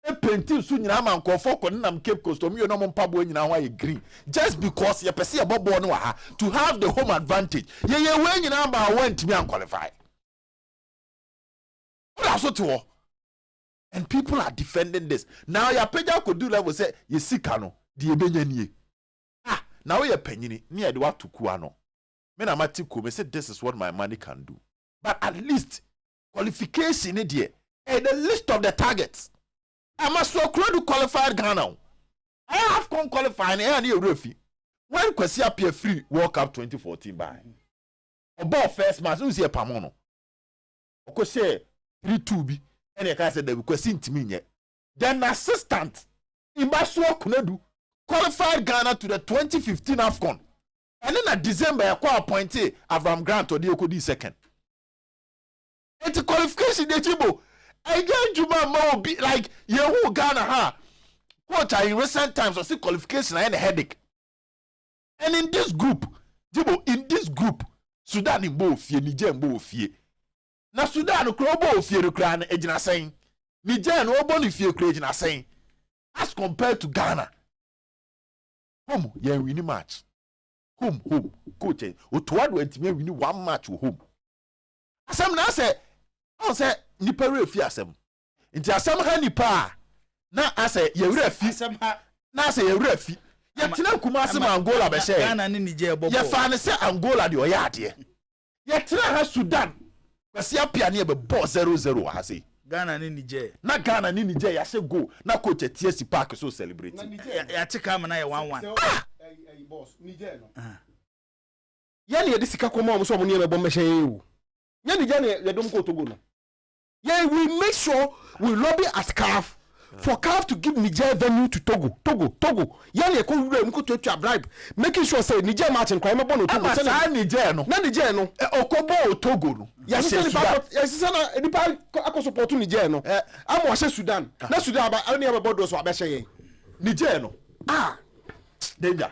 E penti su nyina man kofo konam Cape Coast omi no mpabo nyina wa green just because ye pese bobo no ha to have the home advantage ye we nyina ba want me and qualify. And people are defending this. Now your peja could do level say ye sikano di ebenya nie. Now ye penyini ni e de wa tukuano. Me na matiko me say this is what my money can do. But at least qualification in there and the list of the targets. I must so to qualified Ghana. I have qualified and here refi. When Kwesi appear free World Cup 2014 by. About first match, who's here Pamono? Oko say 3-2 bi. And I can say that Kwesi intimi. Then assistant Imbaso Kunedu qualified Ghana to the 2015 AFCON. And then at December, I appointed Avram Grant or the Okodi second. It's a qualification, de Jibo. I get Juma Mo be like Yehu Ghana ha. Coach, in recent times I see qualification and a headache. And in this group, Jibo, in this group, Sudan in both ye, Niger in both ye. Na Sudan no krobo fie rekran ejina sen. Niger no obo ni fie kra ejina sen. As compared to Ghana. Home, ye win match. Home, coach. Otoado entime win one match home. Asem na say, on say nipa refi asem. Nti asem ha nipa na ase ye refi asem ha na ase ye refi. Ye tena kuma asem Angola be share. Ghana ni Niger bobo. Ye fa ne say Angola de oyade. Ye tena ha Sudan. Kwesi apia ne be ball 0-0 ha say. Ghana ni Niger. Na Ghana ni Niger ya say go na coach TSC Park so celebrate. Ya tika am na ye 1-1. Boss Niger no. Ya ne sika koma mo so mo ne be bom hye yu. Ya Niger ne ye dom ko Togo no. Yeah, we make sure we lobby at CAF for CAF to give Niger venue to Togo. Yeah, you to bribe, making sure say Niger match and crime bono Togo. Say Niger no. Na Niger no. Okobo Togo no. Yes, say nipa akọ support Niger no. Am wa Sudan. Na Sudan ba any about those wa be shey. Niger no. Danger.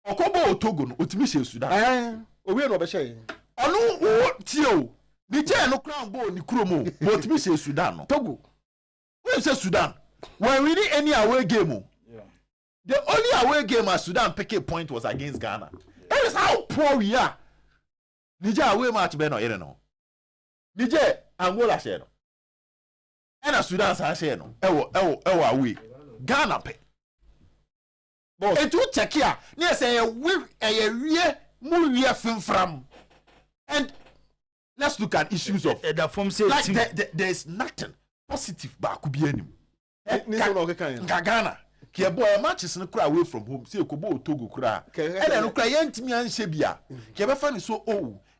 Okobo Togo no otimi she Sudan. Owe no be shey. Onu tio. Niger no crown ball ni kromo but me say Sudan no Togo we say Sudan when we need any away game the only away game as Sudan pick a point was against Ghana. That is how poor we are. Niger away match be no ere no Niger Angola share no and Sudan san share no ewo away Ghana pe boss e tu check here na say we mu wie fimfram and let's look at issues of the form say like there is nothing positive ba ku bi anim. Ghana ke boy matches no kura away from home say Kobo Togo kura and no kura yentimi anhye bia ke be fa ni so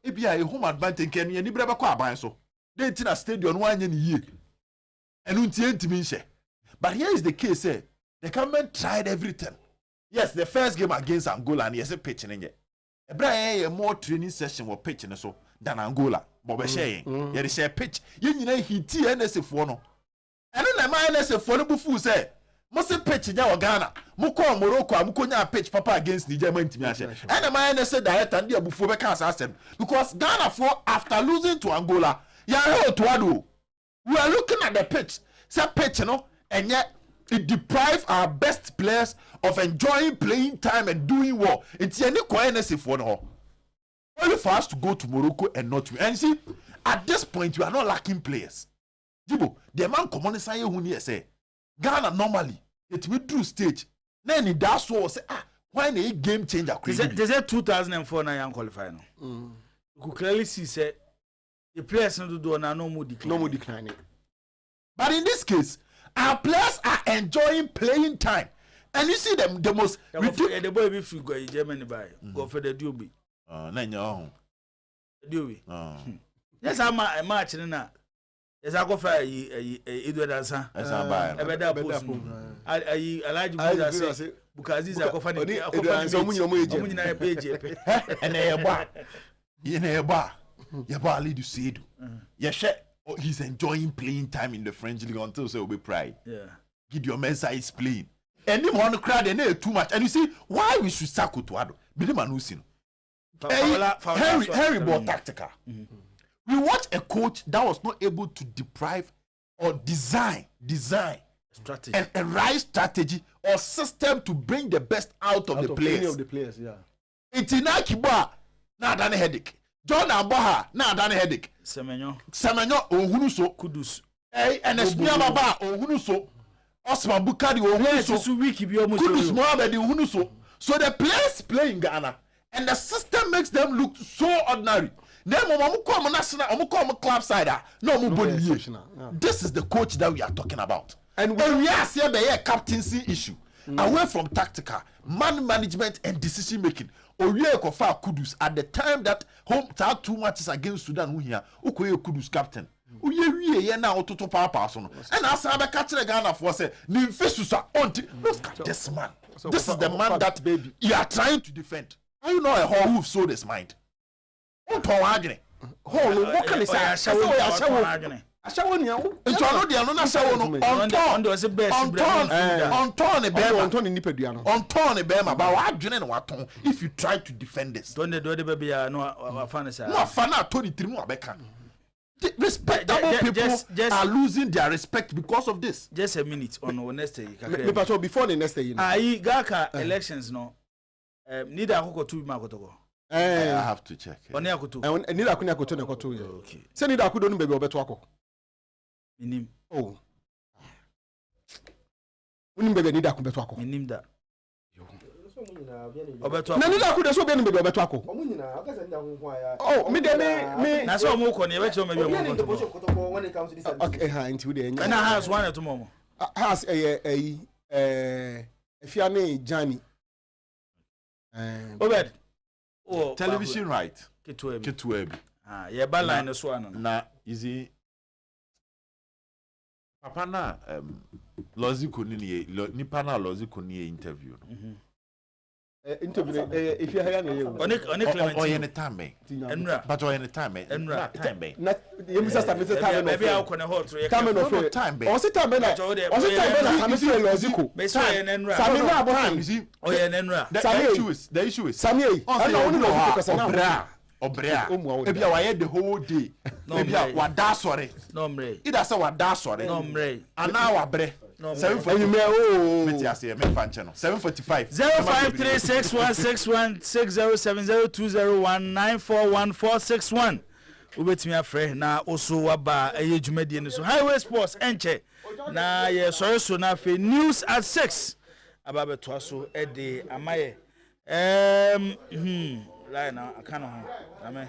e bia e home advantage ke no ni bre be kwa aban so dey tina stadium no anya ni yie enu ntimi nhye. But here is the case the government tried everything. Yes, the first game against Angola and yes pitch nje ebra more training session wo pitch ne so than Angola. Bobe share. Ye de share pitch. Ye nyina hiti NSF no. Eno na ma NSF no bufu say, mo se pitch nya Ghana. Mo ko Morocco am ko nya pitch papa against Niger man timi ahye. Eno ma NSF director ndi abufu be kan asem because Ghana for after losing to Angola, ya he otoado. We are looking at the pitch. Say pitch, and yet it deprives our best players of enjoying playing time and doing well. It's any quietness if one only for us to go to Morocco and not to. And see, at this point, we are not lacking players. Jibo, the man common say who say Ghana normally it will do stage. Then that's what say why a game changer. They said 2004 na young qualify no. You could clearly see say the players no do no more decline. No more declining. But in this case, our players are enjoying playing time. And you see them the most the boy if you go in Germany by go for the Duby. Duby. Yes, I'm a match na. Yes, I go for Edward Ansa. I bet that post. I like you say because these are funny. And a bar. Your bar lead you see. Yes, he's enjoying playing time in the French league until so be pride. Yeah. Gideon Mensah is playing. Anyone crowd and too much. And you see why we should sack Tuado. Bidiman Husin. Henry bought tactical. We watch a coach that was not able to deprive or design strategy and a right strategy or system to bring the best out of the players. Any of the players, yeah. Itinaki Ba na done headache. John Abaha na done headache. Semenyo Ohunuso Kudus. And Esmiama Ba Ohunuso. Osman Bukadi Ohunuso. Kudus Mohamed Ohunuso. So the players play in Ghana and the system makes them look so ordinary. This is the coach that we are talking about. And we are seeing the captaincy issue. Away from tactical, man management and decision making. Kofa Kudus at the time that home had 2 matches against Sudan who here, Kudus captain. Now to papa and as I catch the Ghana for say, look at this man. This is the man that baby you are trying to defend. Are you know a whole who sold his mind? What can I say? I show if you try to defend this. Respectable people are losing their respect because of this. Just a minute on next day. Before the next day, Gaka elections no. Neither Akoko to Makotogo. I have to check. Only Akutu. And neither Akunya Koto Nakoto. Okay. Send it Akudo baby Obetwako. Minim. Oh. Unim baby neither Akubetwako. Minim that. Obetwako. Neither Akuda so be baby Obetwako. Oh, me. That's all more on your when it comes to this. Okay, into the end. And I has one tomorrow. Has if you are named Johnny. Obed. Oh, television right. Kitweb. Yeah, bad line this one. Na easy. Papa na lozi kuni nipa na lozi kuni interview. Interview if you hire me. Only time. But only time. Time. Not you must have Mr. Time. Maybe I'll connect hot. Time no time. Also time na. Also time na. Mr. Lozico. Samina Abraham. Oh yeah, Nenra. The issue is. Sami. I don't know because Obrea. Maybe I had the whole day. Maybe I was that sorry. No mre. It has a that sorry. No mre. And now I bre. 745 05361616072019414161 ubetimi afre na oso waba eye dwumadi ni so highway sports enche na ye sorry so na fe news at 6 ababeto aso e de amaye line na aka no ho amen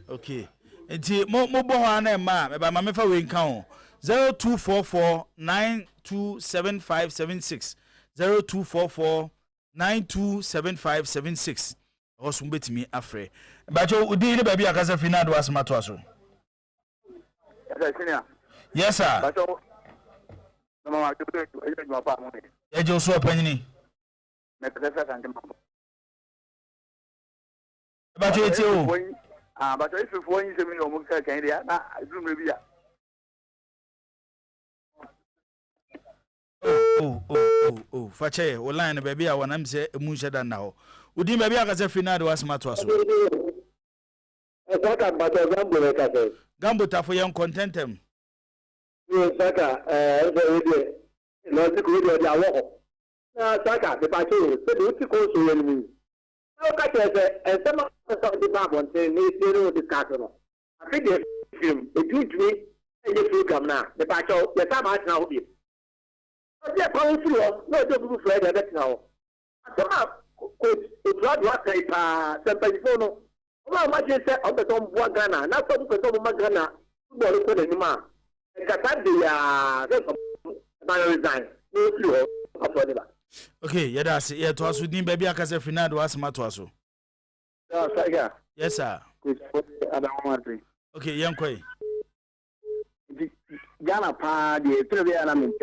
okay enti mo bo ho na ma me ba ma me fa we nka ho 0244927576 0244927576 also betimi afre bacho udi ni baby akasa finado asmato aso yes sir bacho mama ma pa mo ejo so opanyini me pesa sanje mambo bacho etio bacho ifu yin se mi no mo ka kan dia na zoom re bia Oh, fache online baby a wanam se emu sheda na ho udi baby akasa finado asmato aso e ka bacho gambo le ka se gambo tafo yen contentem Saka, no, the good of the walk. Saka, the Pacho, but what's the course of enemy? How catch and some of the Babon say, no, the castle. I think they film, the huge me, and the fruit come now. The Pacho, the time I now be. But they're going through, no, don't flag that now. I thought, it's not what they are, Sampagifono. Well, much is said of the Tom Wagana, not some of Magana, who will put any man. Okay, yeah, that's it. Yeah, to us, we didn't baby. I can say Fernando was my to us. Yes, sir. Okay, young quay. Ghana pa the Trevia and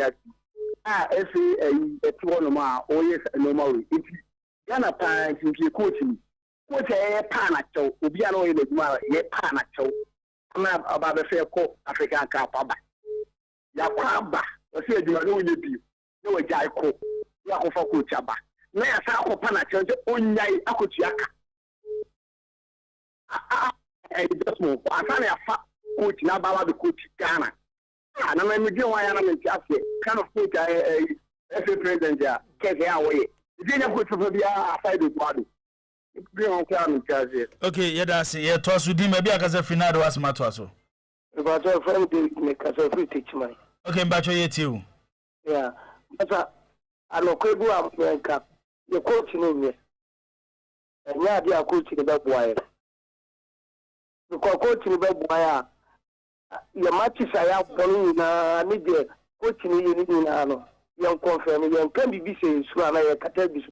every a 2 more, or yes, no more. Ghana pa, if you coaching, what a panacho, Ubiano in the Mara, ye panacho. About the fair co African Kapaba. Yakwamba, I said you are no you. No, a Jaiko, Yakofo Chaba. Nay, I saw Panacho, only Akuchiaka. I just move. I found a fat coach now about the coach Ghana. And I'm in why I'm in Jaffe, kind of coach I president there, take away. The dinner coach of the outside the body. Okay, yeah, that's it. Yeah, toss with him. Maybe I can say Fernando was my tosso. About your friend, make us a free teach my. Okay, but you too. Yeah, but I know Quabu America. The coach in me. And yeah, they are coaching the bad wire. The coaching the bad wire. Your matches I have following. I need the coaching in young confirm. You can be busy. So I can tell this.